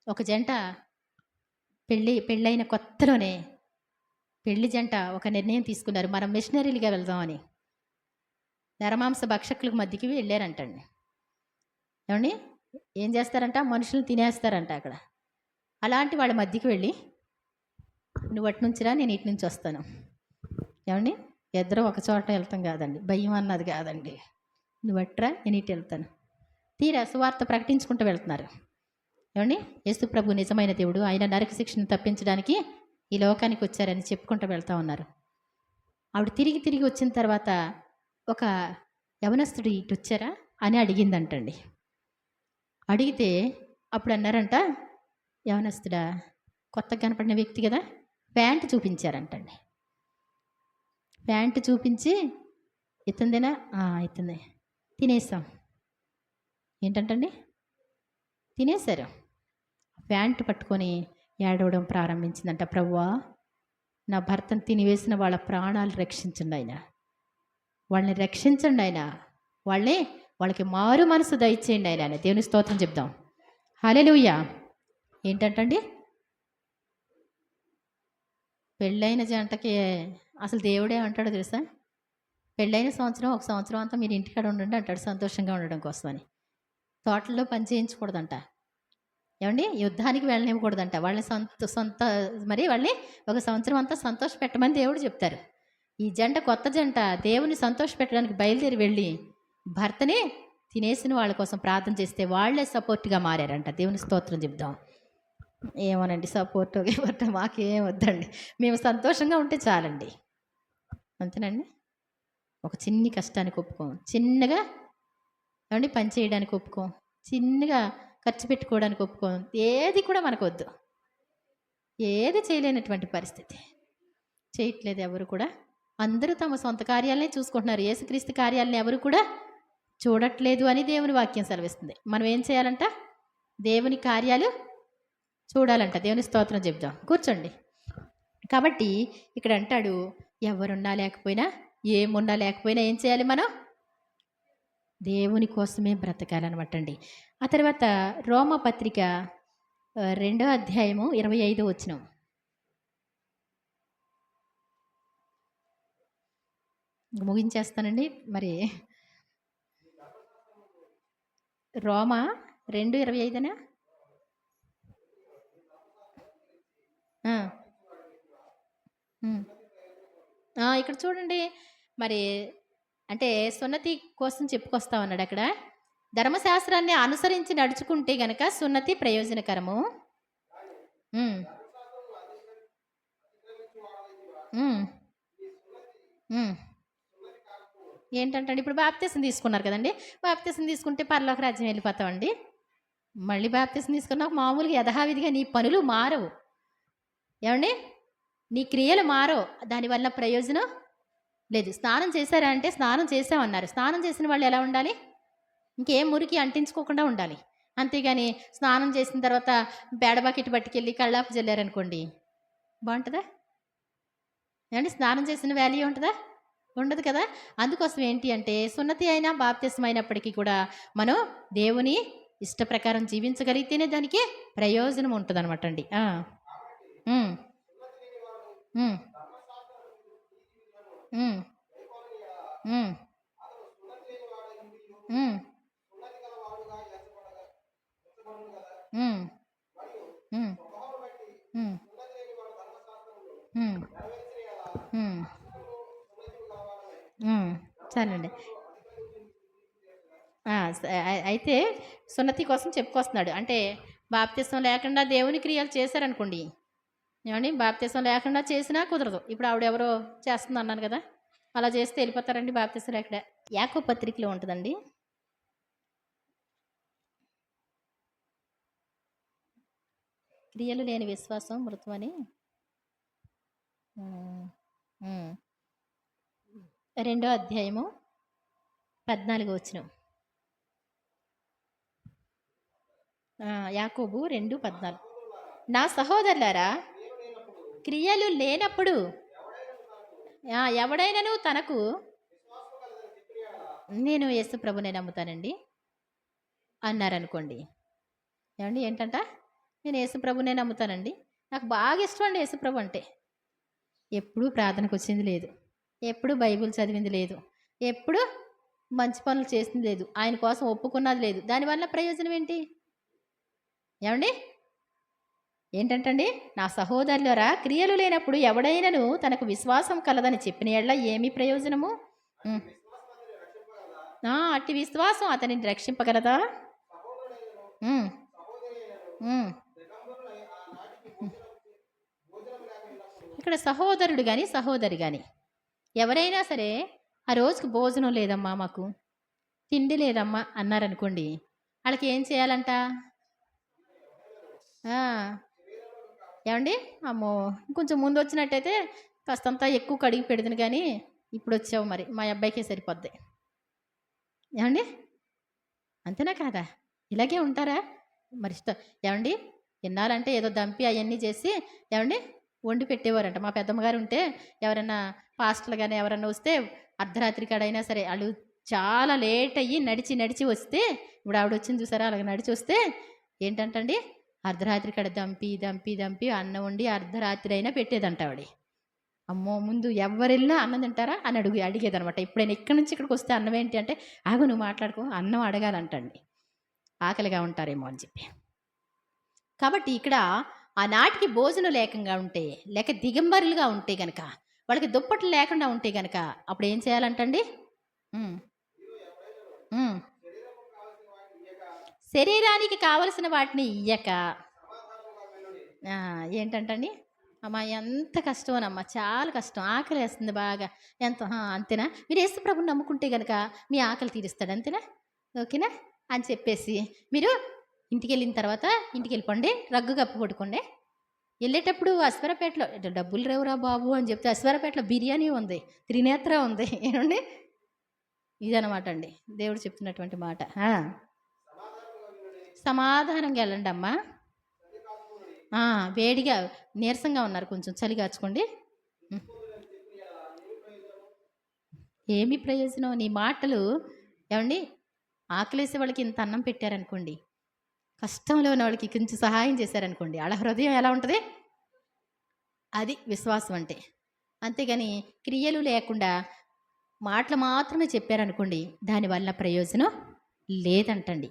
[SPEAKER 1] ఒక జంట పెళ్ళైన కొత్తలోనే పెళ్లి జంట ఒక నిర్ణయం తీసుకున్నారు, మనం మిషనరీలుగా వెళ్దామని. నరమాంస భక్షకులకు మధ్యకి వెళ్ళారంటండి. ఏమండి ఏం చేస్తారంట, మనుషులు తినేస్తారంట అక్కడ. అలాంటి వాళ్ళ మధ్యకి వెళ్ళి నువ్వు అటు నుంచిరా, నేను ఇటు నుంచి వస్తాను. ఏమండి ఇద్దరు ఒక చోట వెళ్తాం కాదండి, భయం అన్నది కాదండి. నువ్వు అట్రా, నేను ఇటు వెళ్తాను. తీరా సువార్త ప్రకటించుకుంటూ వెళ్తున్నారు. ఏమండి యేసు ప్రభు నిజమైన దేవుడు, ఆయన నరక శిక్షను తప్పించడానికి ఈ లోకానికి వచ్చారని చెప్పుకుంటూ వెళ్తూ ఉన్నారు. ఆవిడ తిరిగి వచ్చిన తర్వాత ఒక యవనస్తుడు ఇటు వచ్చారా అని అడిగిందంటండి. అడిగితే అప్పుడు అన్నారంట, యవనస్తుడా, కొత్తగా కనపడిన వ్యక్తి కదా, ప్యాంటు చూపించారంటండి. ప్యాంటు చూపించి ఇతందేనా, ఇతందే, తినేసాం. ఏంటంటండి తినేశారు. ప్యాంటు పట్టుకొని ఏడవడం ప్రారంభించిందంట. ప్రభువా, నా భర్తను తినివేసిన వాళ్ళ ప్రాణాలు రక్షించండి ఆయన, వాళ్ళని రక్షించండి ఆయన, వాళ్ళకి మారు మనసు దయచేయండి ఆయన. దేవుని స్తోత్రం చెప్దాం. హల్లెలూయా. ఏంటంటండి, పెళ్ళైన జంటకి అసలు దేవుడే అంటాడో తెలుసా, పెళ్ళైన సంవత్సరం ఒక సంవత్సరం అంతా మీరు ఇంటికాడ ఉండండి అంటాడు, సంతోషంగా ఉండడం కోసమని. తోటల్లో పని చేయించకూడదంట. ఏమండి, యుద్ధానికి వెళ్ళనివ్వకూడదంట. వాళ్ళని సొంత మరి వాళ్ళని ఒక సంవత్సరం అంతా సంతోష పెట్టమని దేవుడు చెప్తారు. ఈ జంట, కొత్త జంట, దేవుని సంతోష పెట్టడానికి బయలుదేరి వెళ్ళి భర్తనే తినేసిన వాళ్ళ కోసం ప్రార్థన చేస్తే వాళ్ళే సపోర్ట్గా మారారంట. దేవుని స్తోత్రం చెప్దాం. ఏమోనండి, సపోర్ట్ ఇవ్వట మాకేం వద్దండి, మేము సంతోషంగా ఉంటే చాలండి. అంతేనండి. ఒక చిన్ని కష్టానికి ఒప్పుకోం, చిన్నగా ఏమండి పని చేయడానికి ఒప్పుకోం, చిన్నగా ఖర్చు పెట్టుకోవడానికి ఒప్పుకోం, ఏది కూడా మనకు వద్దు. ఏది చేయలేనటువంటి పరిస్థితి. చేయట్లేదు ఎవరు కూడా. అందరూ తమ సొంత కార్యాలనే చూసుకుంటున్నారు. యేసుక్రీస్తు కార్యాలని ఎవరు కూడా చూడట్లేదు అని దేవుని వాక్యం సెలవిస్తుంది. మనం ఏం చేయాలంట? దేవుని కార్యాలు చూడాలంట. దేవుని స్తోత్రం చెప్దాం. కూర్చోండి. కాబట్టి ఇక్కడ అంటాడు, ఎవరున్నా లేకపోయినా, ఏమున్నా లేకపోయినా ఏం చేయాలి? మనం దేవుని కోసమే బ్రతకాలన్నమాట అండి. ఆ తర్వాత రోమపత్రిక 2వ అధ్యాయము 25వ వచనం. ముగించేస్తానండి. మరి రోమ 2:25 ఇక్కడ చూడండి. మరి అంటే సున్నతి కోసం చెప్పుకొస్తామన్నాడు అక్కడ. ధర్మశాస్త్రాన్ని అనుసరించి నడుచుకుంటే గనక సున్నతి ప్రయోజనకరము. ఉమ్, ఉమ్, ఉమ్. ఏంటంటే ఇప్పుడు బాప్తీసం తీసుకున్నారు కదండి. బాప్తీసం తీసుకుంటే పరలోక రాజ్యం వెళ్ళిపోతామండి. మళ్ళీ బాప్తీసం తీసుకున్నాక మామూలుగా యథావిధిగా నీ పనులు మారవు. ఏమండి, నీ క్రియలు మారవు. దానివల్ల ప్రయోజనం లేదు. స్నానం చేశారా అంటే స్నానం చేసామన్నారు. స్నానం చేసిన వాళ్ళు ఎలా ఉండాలి? ఇంకేం మురికి అంటించుకోకుండా ఉండాలి. అంతేగాని స్నానం చేసిన తర్వాత పేడ బకెట్ పట్టుకెళ్ళి కళ్ళాపు జల్లారనుకోండి, బాగుంటుందా? ఏమండి, స్నానం చేసిన వాల్యూ ఉంటుందా? ఉండదు కదా. అందుకోసం ఏంటి అంటే సున్నతి అయినా బాప్తిస్మం అయినప్పటికీ కూడా మనం దేవుని ఇష్ట ప్రకారం జీవించగలిగితేనే దానికి ప్రయోజనం ఉంటుంది అనమాట అండి. ఉమ్, ఉమ్, ఉమ్, ఉమ్, ఉమ్, ఉమ్, ఉమ్, ఉమ్, ఉమ్, ఉమ్, చాలండి. అయితే సున్నతి కోసం చెప్పుకొస్తున్నాడు. అంటే బాప్తిస్మం లేకుండా దేవుని క్రియలు చేశారనుకోండి, ఏమండి, బాప్తిస్మం లేకుండా చేసినా కుదరదు. ఇప్పుడు ఆవిడెవరో చేస్తుంది అన్నాను కదా, అలా చేస్తే వెళ్ళిపోతారండి బాప్తిస్మం లేకుండా. యాకోబు పత్రికలో ఉంటుందండి. క్రియలు లేని విశ్వాసం మృతమని. 2వ అధ్యాయము 14వ వచనం. యాకోబు 2:14. నా సహోదరులారా, క్రియలు లేనప్పుడు ఎవడైనాను తనకు, నేను యేసు ప్రభునే నమ్ముతానండి అన్నారనుకోండి, ఏమండి, ఏంటంట, నేను యేసు ప్రభునే నమ్ముతానండి, నాకు బాగా ఇష్టం అండి యేసు ప్రభు అంటే, ఎప్పుడూ ప్రార్థనకు వచ్చింది లేదు, ఎప్పుడు బైబిల్ చదివింది లేదు, ఎప్పుడు మంచి పనులు చేసింది లేదు, ఆయన కోసం ఒప్పుకున్నది లేదు. దానివల్ల ప్రయోజనం ఏంటి? ఏమండి, ఏంటంటండి, నా సహోదరులారా, క్రియలు లేనప్పుడు ఎవడైనాను తనకు విశ్వాసం కలదని చెప్పిన ఎడల ఏమి ప్రయోజనము? అట్టి విశ్వాసం అతనిని రక్షింపగలదా? ఇక్కడ సహోదరుడు కానీ సహోదరి కానీ ఎవరైనా సరే ఆ రోజుకు భోజనం లేదమ్మా, మాకు తిండి లేదమ్మా అన్నారనుకోండి, వాళ్ళకి ఏం చేయాలంట? ఏమండి, అమ్మో, కొంచెం ముందు వచ్చినట్టయితే కాస్తంతా ఎక్కువ కడిగి పెడుతుంది, కానీ ఇప్పుడు వచ్చావు, మరి మా అబ్బాయికే సరిపోద్ది. ఏమండి, అంతేనా కాదా? ఇలాగే ఉంటారా? మరి ఏమండి ఎన్నాలంటే ఏదో దంపి అవన్నీ చేసి ఏమండి వండి పెట్టేవారంట. మా పెద్దమ్మగారు ఉంటే ఎవరైనా పాస్టర్లు కానీ ఎవరన్నా వస్తే అర్ధరాత్రి కాడైనా సరే వాళ్ళు చాలా లేట్ అయ్యి నడిచి నడిచి వస్తే ఇప్పుడు ఆవిడ వచ్చింది చూసారా అలాగ నడిచి వస్తే ఏంటంటండి అర్ధరాత్రి కాడ దంపి దంపి దంపి అన్నం వండి అర్ధరాత్రి అయినా పెట్టేదంట ఆవిడ. అమ్మో ముందు ఎవరెళ్ళినా అన్నం తింటారా అని అడిగేదనమాట. ఎప్పుడైనా ఇక్కడి నుంచి ఇక్కడికి వస్తే అన్నం ఏంటి అంటే ఆగు నువ్వు మాట్లాడుకో అన్నం అడగాలంటండి, ఆకలిగా ఉంటారేమో అని చెప్పి. కాబట్టి ఇక్కడ ఆనాటికి భోజనం లేకుండా ఉంటే లేక దిగంబరులుగా ఉంటే గనక వాళ్ళకి దుప్పట్లు లేకుండా ఉంటే గనక అప్పుడు ఏం చేయాలంటండి? శరీరానికి కావలసిన వాటిని ఇయ్యక ఏంటంటండి అమ్మా ఎంత కష్టమోనమ్మా, చాలా కష్టం, ఆకలి వేస్తుంది బాగా, ఎంత అంతేనా మీరు యేసు ప్రభుని నమ్ముకుంటే కనుక మీ ఆకలి తీరుస్తాడు అంతేనా, ఓకేనా అని చెప్పేసి మీరు ఇంటికి వెళ్ళిన తర్వాత ఇంటికి వెళ్ళిపోండి, రగ్గు కప్పు పడుకోండి. వెళ్ళేటప్పుడు అశ్వరపేటలో డబ్బులు రేవురా బాబు అని చెప్తే అశ్వరపేటలో బిర్యానీ ఉంది, త్రినేత్ర ఉంది, ఏమండి ఇదనమాట అండి దేవుడు చెప్తున్నటువంటి మాట. సమాధానంగా వెళ్ళండి అమ్మా. వేడిగా నీరసంగా ఉన్నారు, కొంచెం చలి కాచుకోండి. ఏమి ప్రయోజనం నీ మాటలు? ఏమండి ఆకలేసే వాళ్ళకి ఇంత అన్నం పెట్టారనుకోండి, కష్టంలో ఉన్న వాళ్ళకి కొంచెం సహాయం చేశారనుకోండి, వాళ్ళ హృదయం ఎలా ఉంటుంది? అది విశ్వాసం అంటే. అంతేగాని క్రియలు లేకుండా మాటలు మాత్రమే చెప్పారనుకోండి, దానివల్ల ప్రయోజనం లేదంటండి.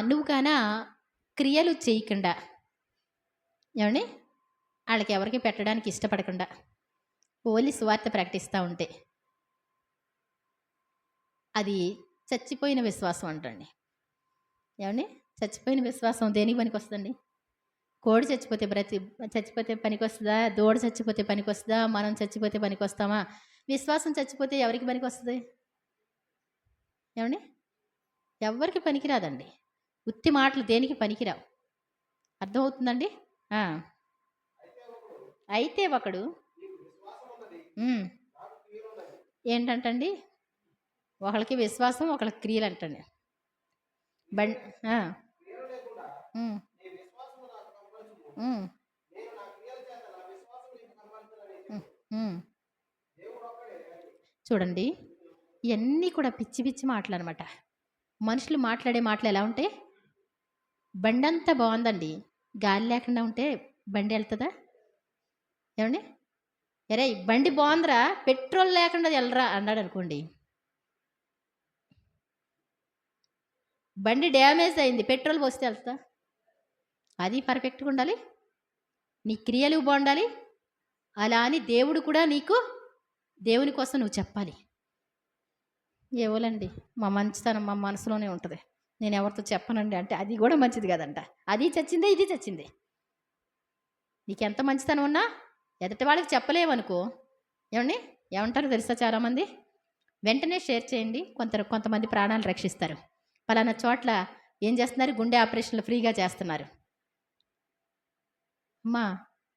[SPEAKER 1] నువ్వు కానా క్రియలు చేయకుండా ఏమండి వాళ్ళకి ఎవరికి పెట్టడానికి ఇష్టపడకుండా ఓన్లీ సువార్త ప్రకటిస్తూ ఉంటే అది చచ్చిపోయిన విశ్వాసం అంటండి. ఏమండి చచ్చిపోయిన విశ్వాసం దేనికి పనికి వస్తుందండి? కోడి చచ్చిపోతే పనికి వస్తుందా? దూడ చచ్చిపోతే పనికి వస్తుందా? మనం చచ్చిపోతే పనికి వస్తామా? విశ్వాసం చచ్చిపోతే ఎవరికి పనికి వస్తుంది? ఏమండి ఎవరికి పనికిరాదండి. ఉత్తి మాటలు దేనికి పనికిరావు, అర్థమవుతుందండి. అయితే ఒకడు ఏంటంటండి, ఒకళ్ళకి విశ్వాసం ఒకళ్ళకి క్రియలు అంటండి. చూడండి ఇవన్నీ కూడా పిచ్చి పిచ్చి మాటలు అనమాట. మనుషులు మాట్లాడే మాటలు ఎలా ఉంటాయి? బండి అంతా బాగుందండి, గాలి లేకుండా ఉంటే బండి వెళ్తుందా? ఏమండి అరే బండి బాగుందిరా, పెట్రోల్ లేకుండా వెళ్ళరా అన్నాడు అనుకోండి, బండి డ్యామేజ్ అయింది, పెట్రోల్ పోస్తే వెళ్తా? అది పర్ఫెక్ట్గా ఉండాలి, నీ క్రియలు బాగుండాలి. అలా అని దేవుడు కూడా నీకు దేవుని కోసం నువ్వు చెప్పాలి. ఏవోలండి మా మంచితనం మా మనసులోనే ఉంటుంది, నేను ఎవరితో చెప్పనండి అంటే అది కూడా మంచిది కదంట. అది చచ్చిందే ఇది చచ్చిందే. నీకెంత మంచితనం ఉన్నా ఎదుటి వాళ్ళకి చెప్పలేవనుకో, ఏమండి ఏమంటారు తెలుసా చాలామంది? వెంటనే షేర్ చేయండి, కొంతమంది ప్రాణాలు రక్షిస్తారు. పలానా చోట్ల ఏం చేస్తున్నారు, గుండె ఆపరేషన్లు ఫ్రీగా చేస్తున్నారు. అమ్మా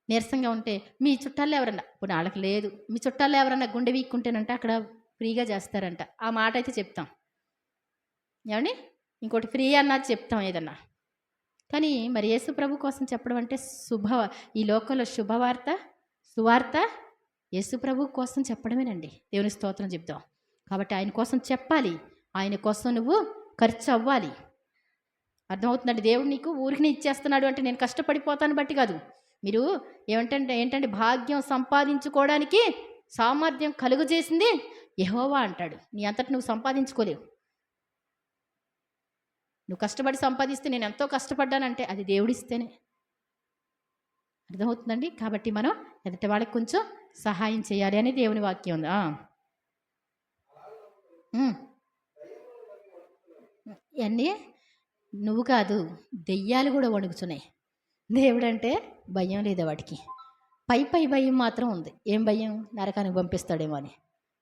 [SPEAKER 1] నీరసంగా ఉంటే మీ చుట్టాల్లో ఎవరన్నా, ఇప్పుడు వాళ్ళకి లేదు, మీ చుట్టాల్లో ఎవరన్నా గుండె వీక్కుంటేనంటే అక్కడ ఫ్రీగా చేస్తారంట. ఆ మాట అయితే చెప్తాం. ఏమండి ఇంకోటి ఫ్రీ అన్నది చెప్తాం ఏదన్నా. కానీ మరి యేసు ప్రభు కోసం చెప్పడం అంటే ఈ లోకంలో శుభవార్త సువార్త యేసు ప్రభు కోసం చెప్పడమేనండి. దేవుని స్తోత్రం చెప్తాం. కాబట్టి ఆయన కోసం చెప్పాలి, ఆయన కోసం నువ్వు ఖర్చు అవ్వాలి. అర్థమవుతుందండి. దేవుడు నీకు ఊరికి ఇచ్చేస్తున్నాడు అంటే నేను కష్టపడిపోతాను బట్టి కాదు. మీరు ఏంటంటే భాగ్యం సంపాదించుకోవడానికి సామర్థ్యం కలుగు చేసింది యెహోవా అంటాడు. నీ అంతటి నువ్వు సంపాదించుకోలేవు. నువ్వు కష్టపడి సంపాదిస్తే నేను ఎంతో కష్టపడ్డానంటే అది దేవుడిస్తేనే. అర్థమవుతుందండి. కాబట్టి మనం ఎదుటి వాళ్ళకి కొంచెం సహాయం చేయాలి అని దేవుని వాక్యం ఉంది. ఇవన్నీ నువ్వు కాదు, దెయ్యాలు కూడా వణుకుతున్నాయి. దేవుడు అంటే భయం లేదా వాటికి? పై భయం మాత్రం ఉంది. ఏం భయం? నరకానికి పంపిస్తాడేమో అని.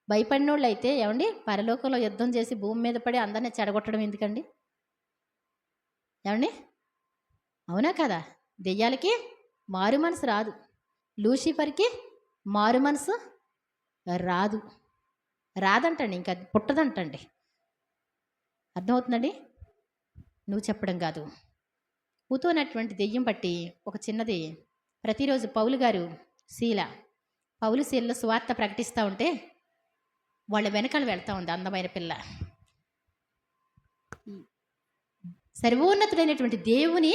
[SPEAKER 1] భయపడిన వాళ్ళు అయితే ఏమండి పరలోకంలో యుద్ధం చేసి భూమి మీద పడి అందరినీ చెడగొట్టడం ఎందుకండి? ఏమండి అవునా కదా? దెయ్యాలకి మారు మనసు రాదు, లూసిఫర్కి మారు మనసు రాదంటండి, ఇంకా పుట్టదంటండి. అర్థమవుతుందండి? నువ్వు చెప్పడం కాదు. పూతోనటువంటి దెయ్యం పట్టి ఒక చిన్నది ప్రతిరోజు పౌలు శీలలో సువార్త ప్రకటిస్తూ ఉంటే వాళ్ళ వెనకాల వెళ్తూ ఉంది అందమైన పిల్ల. సర్వోన్నతుడైనటువంటి దేవుని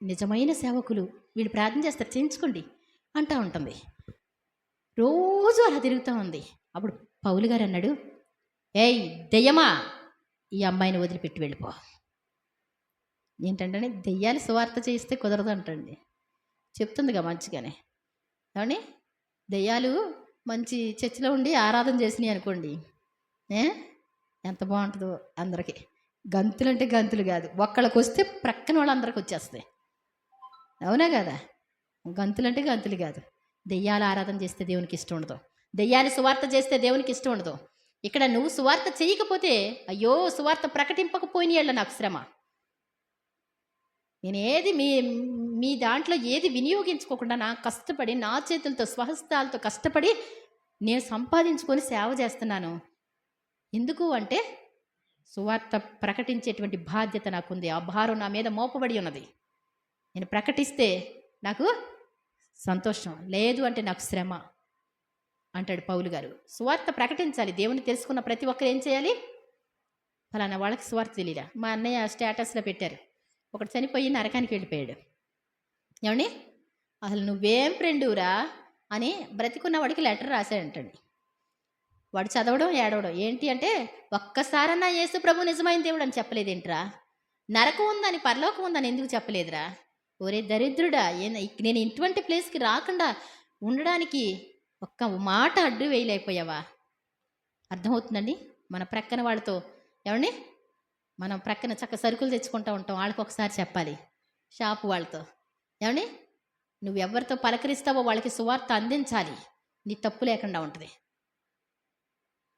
[SPEAKER 1] నిజమైన సేవకులు వీళ్ళు ప్రార్థన చేస్తారు, చేయించుకోండి అంటూ ఉంటుంది. రోజు అలా తిరుగుతూ ఉంది. అప్పుడు పౌలు గారు అన్నాడు, ఏయ్ దెయ్యమా, ఈ అమ్మాయిని వదిలిపెట్టి వెళ్ళిపో. ఏంటంటే దెయ్యాలు సువార్త చేయిస్తే కుదరదు అంటండి. చెప్తుందిగా మంచిగానే. ఏమండి, దెయ్యాలు మంచి చర్చిలో ఉండి ఆరాధన చేసినాయి అనుకోండి, ఎంత బాగుంటుందో. అందరికీ గంతులు అంటే గంతులు కాదు, ఒక్కళ్ళకి వస్తే ప్రక్కన వాళ్ళందరికీ వచ్చేస్తాయి. అవునా కదా? గంతులు అంటే గంతులు కాదు. దెయ్యాలు ఆరాధన చేస్తే దేవునికి ఇష్టం ఉండదు, దెయ్యాలు సువార్త చేస్తే దేవునికి ఇష్టం ఉండదు. ఇక్కడ నువ్వు సువార్త చేయకపోతే, అయ్యో సువార్త ప్రకటింపకపోయిన నాకు శ్రమ. నేను ఏది మీ దాంట్లో ఏది వినియోగించుకోకుండా నా కష్టపడి నా చేతులతో స్వహస్తాలతో కష్టపడి నేను సంపాదించుకొని సేవ చేస్తున్నాను. ఎందుకు అంటే సువార్త ప్రకటించేటువంటి బాధ్యత నాకుంది. ఆ భారం నా మీద మోపబడి ఉన్నది. నేను ప్రకటిస్తే నాకు సంతోషం, లేదు అంటే నాకు శ్రమ అంటాడు పౌలు గారు. సువార్త ప్రకటించాలి. దేవుని తెలుసుకున్న ప్రతి ఒక్కరు ఏం చేయాలి? ఫలానా వాళ్ళకి సువార్త తెలియదా? మా అన్నయ్య స్టేటస్లో పెట్టారు, ఒకటి చనిపోయి నరకానికి వెళ్ళిపోయాడు. ఏమండి, అసలు నువ్వేం ఫ్రెండురా అని బ్రతికున్న వాడికి లెటర్ రాశాడంటండి. వాడు చదవడం ఏడవడం ఏంటి అంటే, ఒక్కసారన్నా యేసు ప్రభు నిజమైన దేవుడు అని చెప్పలేదేంట్రా? నరకం ఉందని పరలోకం ఉందని ఎందుకు చెప్పలేదురా? ఒరే దరిద్రుడా, నేను ఇటువంటి ప్లేస్కి రాకుండా ఉండడానికి ఒక్క మాట అడ్డు వేయలేకపోయావా? అర్థమవుతుందండి? మన ప్రక్కన వాళ్ళతో, ఏమండి, మనం ప్రక్కన చక్క సరుకులు తెచ్చుకుంటూ ఉంటాం, వాళ్ళకి ఒకసారి చెప్పాలి. షాపు వాళ్ళతో, ఏమండి, నువ్వు ఎవరితో పలకరిస్తావో వాళ్ళకి సువార్త అందించాలి, నీ తప్పు లేకుండా ఉంటుంది.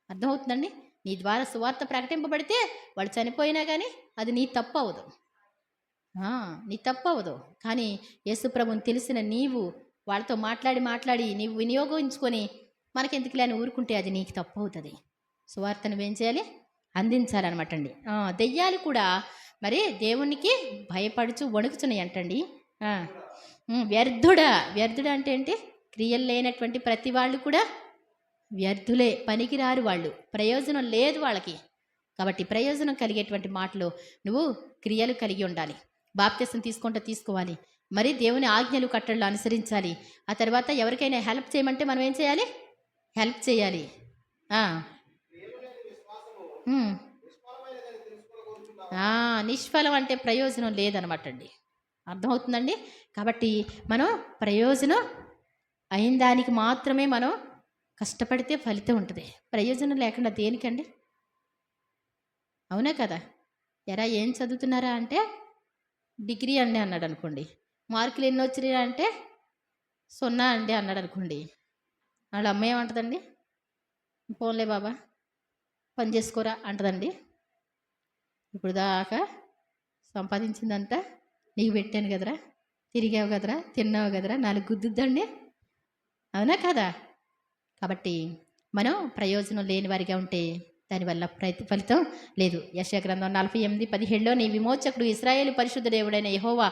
[SPEAKER 1] అర్థమవుతుందండి? నీ ద్వారా సువార్త ప్రకటింపబడితే వాళ్ళు చనిపోయినా కానీ అది నీ తప్పు అవ్వదు, నీ తప్పు అవ్వదు. కానీ యేసుప్రభుని తెలిసిన నీవు వాళ్ళతో మాట్లాడి నీవు వినియోగించుకొని మనకెందుకులే అని ఊరుకుంటే అది నీకు తప్పు అవుతుంది. సువార్త నువ్వేం చేయాలి? అందించాలన్నమాట అండి. దెయ్యాలు కూడా మరి దేవునికి భయపడుచు వణుకుతున్నాయి అంటండి. వ్యర్థుడా అంటే ఏంటి? క్రియలు లేనటువంటి ప్రతి వాళ్ళు కూడా వ్యర్థులే, పనికిరారు వాళ్ళు, ప్రయోజనం లేదు వాళ్ళకి. కాబట్టి ప్రయోజనం కలిగేటువంటి మాటలు నువ్వు క్రియలు కలిగి ఉండాలి. బాప్తిసం తీసుకోవాలి, మరి దేవుని ఆజ్ఞలు కట్టడలు అనుసరించాలి. ఆ తర్వాత ఎవరికైనా హెల్ప్ చేయమంటే మనం ఏం చేయాలి? హెల్ప్ చేయాలి. నిష్ఫలం అంటే ప్రయోజనం లేదనమాట అండి. అర్థమవుతుందండి? కాబట్టి మనం ప్రయోజనం అయిన దానికి మాత్రమే మనం కష్టపడితే ఫలితం ఉంటుంది. ప్రయోజనం లేకుండా దేనికండి? అవునా కదా? ఎరా ఏం చదువుతున్నారా అంటే డిగ్రీ అండి అన్నాడు అనుకోండి. మార్కులు ఎన్ని వచ్చినాయా అంటే 0 అండి అన్నాడు అనుకోండి. వాళ్ళ అమ్మ ఏమంటుందండి? పోన్లే బాబా పని చేసుకోరా అంటదండి. ఇప్పుడు దాకా సంపాదించిందంతా నీకు పెట్టాను కదరా, తిరిగావు కదరా, తిన్నావు కదరా, 4 గుద్దుద్దండి. అవునా కదా? కాబట్టి మనం ప్రయోజనం లేని వారిగా ఉంటే దానివల్ల ఫలితం లేదు. యెషయా గ్రంథం 48:17లో నీ విమోచకుడు ఇశ్రాయేలు పరిశుద్ధ దేవుడైన యెహోవా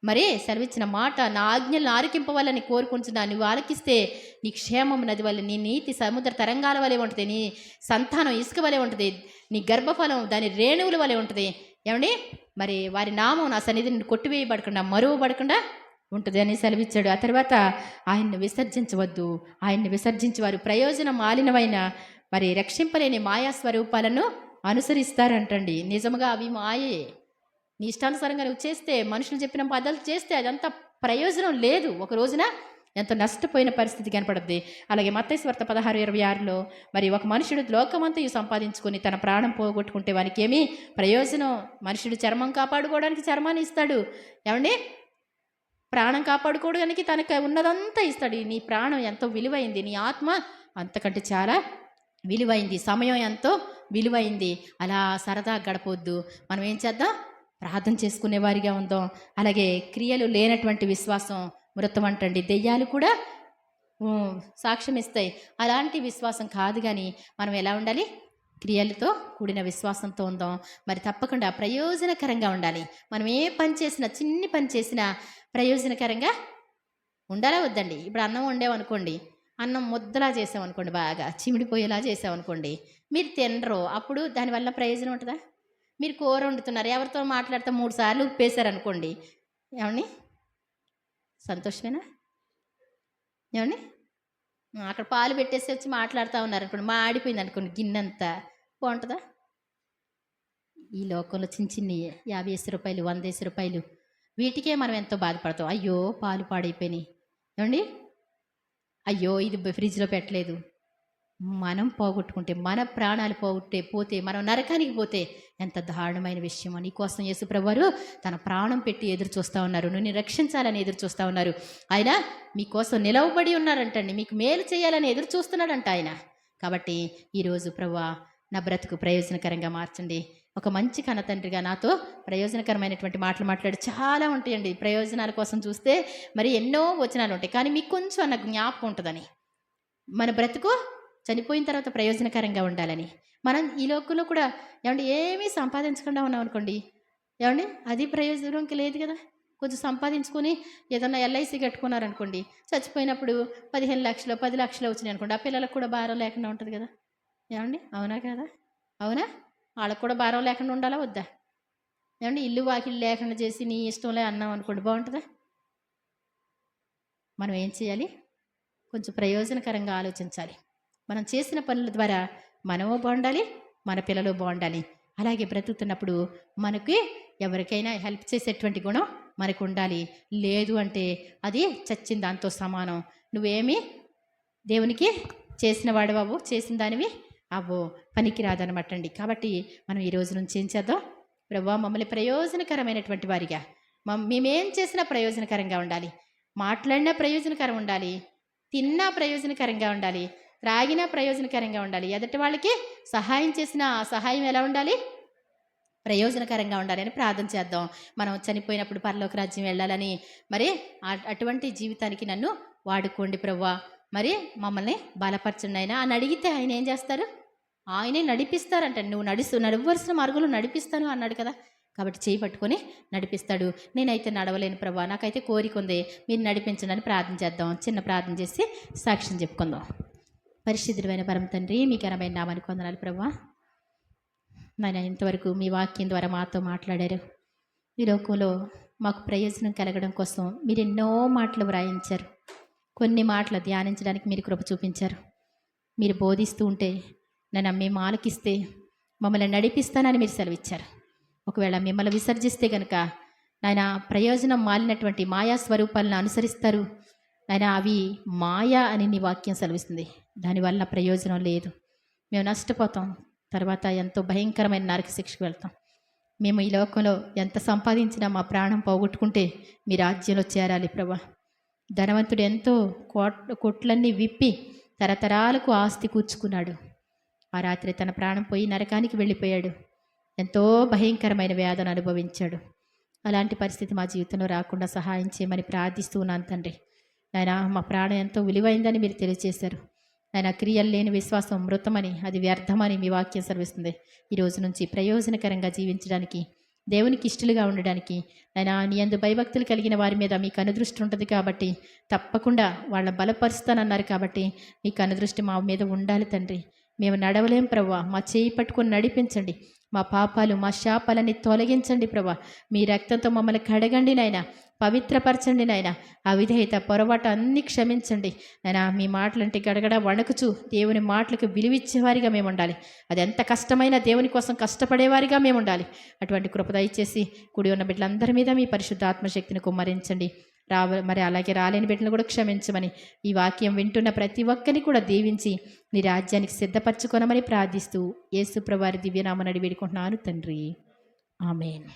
[SPEAKER 1] మరి సెలవిచ్చిన మాట, నా ఆజ్ఞలను ఆలకింపవాలని కోరుకుంటున్నా, నువ్వు ఆలకిస్తే నీ క్షేమం నది వల్ల, నీ నీతి సముద్ర తరంగాల వలె ఉంటుంది, నీ సంతానం ఇసుక వలె ఉంటుంది, నీ గర్భఫలం దాని రేణువుల వలె ఉంటుంది. ఏమండి, మరి వారి నామం నా సన్నిధిని కొట్టివేయబడకుండా మరువబడకుండా ఉంటుంది అని సెలవిచ్చాడు. ఆ తర్వాత ఆయన్ని విసర్జించవద్దు, ఆయన్ని విసర్జించి వారు ప్రయోజనం మాలినమైన మరి రక్షింపలేని మాయా స్వరూపాలను అనుసరిస్తారంటండి. నిజముగా అవి మాయే. నీ ఇష్టానుసారంగా నువ్వు చేస్తే, మనుషులు చెప్పిన పదాలు చేస్తే అదంతా ప్రయోజనం లేదు. ఒక రోజున ఎంతో నష్టపోయిన పరిస్థితి కనపడుద్ది. అలాగే మత్తయి సువార్త 16:26లో మరి ఒక మనుషుడు లోకమంతా సంపాదించుకొని తన ప్రాణం పోగొట్టుకుంటే వానికి ఏమీ ప్రయోజనం? మనుషుడు చర్మం కాపాడుకోవడానికి చర్మాన్ని ఇస్తాడు, ఏమండి, ప్రాణం కాపాడుకోవడానికి తనకు ఉన్నదంతా ఇస్తాడు. నీ ప్రాణం ఎంతో విలువైంది, నీ ఆత్మ అంతకంటే చాలా విలువైంది, సమయం ఎంతో విలువైంది. అలా సరదా గడపొద్దు. మనం ఏం చేద్దాం? ప్రార్థన చేసుకునే వారిగా ఉందాం. అలాగే క్రియలు లేనటువంటి విశ్వాసం మృతం అంటండి. దెయ్యాలు కూడా సాక్ష్యం ఇస్తాయి. అలాంటి విశ్వాసం కాదు. కానీ మనం ఎలా ఉండాలి? క్రియలతో కూడిన విశ్వాసంతో ఉందాం. మరి తప్పకుండా ప్రయోజనకరంగా ఉండాలి. మనం ఏ పని చేసినా, చిన్ని పని చేసినా ప్రయోజనకరంగా ఉండాలా వద్దండి? ఇప్పుడు అన్నం వండామనుకోండి, అన్నం ముద్దలా చేసామనుకోండి, బాగా చిమిడిపోయేలా చేసామనుకోండి, మీరు తినరు. అప్పుడు దానివల్ల ప్రయోజనం ఉంటుందా? మీరు కూర వండుతున్నారు, ఎవరితో మాట్లాడితే 3 సార్లు ఉప్పేశారనుకోండి, ఏమండి సంతోషమేనా? ఏమండి అక్కడ పాలు పెట్టేసి వచ్చి మాట్లాడుతూ ఉన్నారనుకోండి, మాడిపోయింది అనుకోండి గిన్నెంతా, బాగుంటుందా? ఈ లోకంలో చిన్న చిన్నవి 50 రూపాయలు, 100 రూపాయలు, వీటికే మనం ఎంతో బాధపడతాం. అయ్యో పాలు పాడైపోయినాయి, ఏమండి అయ్యో ఇది ఫ్రిడ్జ్లో పెట్టలేదు. మనం పోగొట్టుకుంటే, మన ప్రాణాలు పోతే, మనం నరకానికి పోతే ఎంత దారుణమైన విషయం. నీకోసం యేసుప్రభువారు తన ప్రాణం పెట్టి ఎదురు చూస్తూ ఉన్నారు. నిన్ను రక్షించాలని ఎదురు చూస్తూ ఉన్నారు. ఆయన మీకోసం నిలవబడి ఉన్నారంటండి, మీకు మేలు చేయాలని ఎదురు చూస్తున్నాడంట ఆయన. కాబట్టి ఈరోజు ప్రభువా నా బ్రతుకు ప్రయోజనకరంగా మార్చండి. ఒక మంచి కన్నతండ్రిగా నాతో ప్రయోజనకరమైనటువంటి మాటలు మాట్లాడి చాలా ఉంటాయండి. ప్రయోజనాల కోసం చూస్తే మరి ఎన్నో వచనాలు ఉంటాయి, కానీ మీకు కొంచెం అన్న జ్ఞాపకం ఉంటుందని. మన బ్రతుకు చనిపోయిన తర్వాత ప్రయోజనకరంగా ఉండాలని. మనం ఈ లోకంలో కూడా ఏమంటే ఏమీ సంపాదించకుండా ఉన్నాం అనుకోండి, ఏమండి అది ప్రయోజనంకి లేదు కదా. కొంచెం సంపాదించుకొని ఏదన్నా ఎల్ఐసి కట్టుకున్నారనుకోండి, చచ్చిపోయినప్పుడు 15 లక్షలు 10 లక్షలు వచ్చినాయి అనుకోండి, ఆ పిల్లలకు కూడా భారం లేకుండా ఉంటుంది కదా. ఏమండి అవునా కదా? అవునా? వాళ్ళకు కూడా భారం లేకుండా ఉండాలా వద్దా? ఏమండి ఇల్లు వాకిలు లేకుండా చేసి నీ ఇష్టంలే అన్నాం అనుకోండి, బాగుంటుందా? మనం ఏం చేయాలి? కొంచెం ప్రయోజనకరంగా ఆలోచించాలి. మనం చేసిన పనుల ద్వారా మనము బాగుండాలి, మన పిల్లలు బాగుండాలి. అలాగే బ్రతుకుతున్నప్పుడు మనకి ఎవరికైనా హెల్ప్ చేసేటువంటి గుణం మనకు ఉండాలి. లేదు అంటే అది చచ్చిన దాంతో సమానం. నువ్వేమి దేవునికి చేసిన వాడవవు, చేసిన దానివి అవ్వో, పనికి రాదనమాట అండి. కాబట్టి మనం ఈ రోజు నుంచి ఏం చేద్దాం? ప్రభువా మమ్మల్ని ప్రయోజనకరమైనటువంటి వారిగా, మేమేం చేసినా ప్రయోజనకరంగా ఉండాలి, మాట్లాడినా ప్రయోజనకరం ఉండాలి, తిన్నా ప్రయోజనకరంగా ఉండాలి, త్రాగినా ప్రయోజనకరంగా ఉండాలి, ఎదుటి వాళ్ళకి సహాయం చేసిన ఆ సహాయం ఎలా ఉండాలి? ప్రయోజనకరంగా ఉండాలి అని ప్రార్థన చేద్దాం. మనం చనిపోయినప్పుడు పరలోక రాజ్యం వెళ్ళాలని, మరి అటువంటి జీవితానికి నన్ను వాడుకోండి ప్రభువా. మరి మమ్మల్ని బలపరచండి ఆయన అని అడిగితే ఆయన ఏం చేస్తారు? ఆయనే నడిపిస్తారంట. నువ్వు నడవలసిన మార్గంలో నడిపిస్తాను అన్నాడు కదా. కాబట్టి చేయి పట్టుకొని నడిపిస్తాడు. నేనైతే నడవలేను ప్రభా, నాకైతే కోరిక ఉంది, మీరు నడిపించండి అని ప్రార్థన చేద్దాం. చిన్న ప్రార్థన చేసి సాక్ష్యం చెప్పుకుందాం. పరిశుద్ధుడైన పరమ తండ్రి, మీ ఘనమైన నామానికి వందనాలు ప్రభా. నాయన ఇంతవరకు మీ వాక్యం ద్వారా మాతో మాట్లాడారు. ఈ లోకంలో మాకు ప్రయోజనం కలగడం కోసం మీరు ఎన్నో మాటలు వ్రాయించారు. కొన్ని మాటలు ధ్యానించడానికి మీరు కృప చూపించారు. మీరు బోధిస్తూ ఉంటే నన్ను మేము ఆలకిస్తే మమ్మల్ని నడిపిస్తానని మీరు సెలవిచ్చారు. ఒకవేళ మిమ్మల్ని విసర్జిస్తే కనుక నాయన ప్రయోజనం మాలినటువంటి మాయా స్వరూపాలను అనుసరిస్తారు. నాయన అవి మాయా అని నీ వాక్యం సెలవిస్తుంది. దానివల్ల ప్రయోజనం లేదు, మేము నష్టపోతాం. తర్వాత ఎంతో భయంకరమైన నరక శిక్షకు వెళ్తాం. మేము ఈ లోకంలో ఎంత సంపాదించినా మా ప్రాణం పోగొట్టుకుంటే మీ రాజ్యంలో చేరాలి ప్రభా. ధనవంతుడు ఎంతో కొట్లన్నీ విప్పి తరతరాలకు ఆస్తి కూర్చుకున్నాడు. ఆ రాత్రి తన ప్రాణం పోయి నరకానికి వెళ్ళిపోయాడు. ఎంతో భయంకరమైన వేదన అనుభవించాడు. అలాంటి పరిస్థితి మా జీవితంలో రాకుండా సహాయం చేయమని ప్రార్థిస్తూ ఉన్నాను తండ్రి. నాయన మా ప్రాణం ఎంతో విలువైందని మీరు తెలియజేశారు. నాయన క్రియలు లేని విశ్వాసం మృతమని, అది వ్యర్థమని మీ వాక్యం సెలవిస్తుంది. ఈ రోజు నుంచి ప్రయోజనకరంగా జీవించడానికి, దేవునికి ఇష్టలుగా ఉండడానికి నాయన నీ యందు భయభక్తులు కలిగిన వారి మీద మీకు అనుదృష్టి ఉంటుంది. కాబట్టి తప్పకుండా వాళ్ళ బలపరుస్తానన్నారు. కాబట్టి మీకు అనుదృష్టి మా మీద ఉండాలి తండ్రి. మేము నడవలేం ప్రభువా, మా చేయి పట్టుకొని నడిపించండి. మా పాపాలు మా శాపాలని తొలగించండి ప్రభా. మీ రక్తంతో మమ్మల్ని కడగండి నాయన, పవిత్రపరచండి నాయన. అవిధేయత పొరపాటు అన్నీ క్షమించండి నాయన. మీ మాటలంటే గడగడ వణకుచు దేవుని మాటలకు విలువిచ్చేవారిగా మేము ఉండాలి. అది ఎంత కష్టమైన దేవుని కోసం కష్టపడేవారిగా మేము ఉండాలి. అటువంటి కృప దయచేసి కూడి ఉన్న బిడ్డలందరి మీద మీ పరిశుద్ధ ఆత్మశక్తిని కుమ్మరించండి. మరి అలాగే రాలేని బిడ్డలు కూడా క్షమించమని, ఈ వాక్యం వింటున్న ప్రతి ఒక్కరిని కూడా దీవించి నీ రాజ్యానికి సిద్ధపరచుకొనమని ప్రార్థిస్తూ యేసు ప్రభువారి దివ్యనామమున వేడుకుంటున్నాను తండ్రి. ఆమేన్.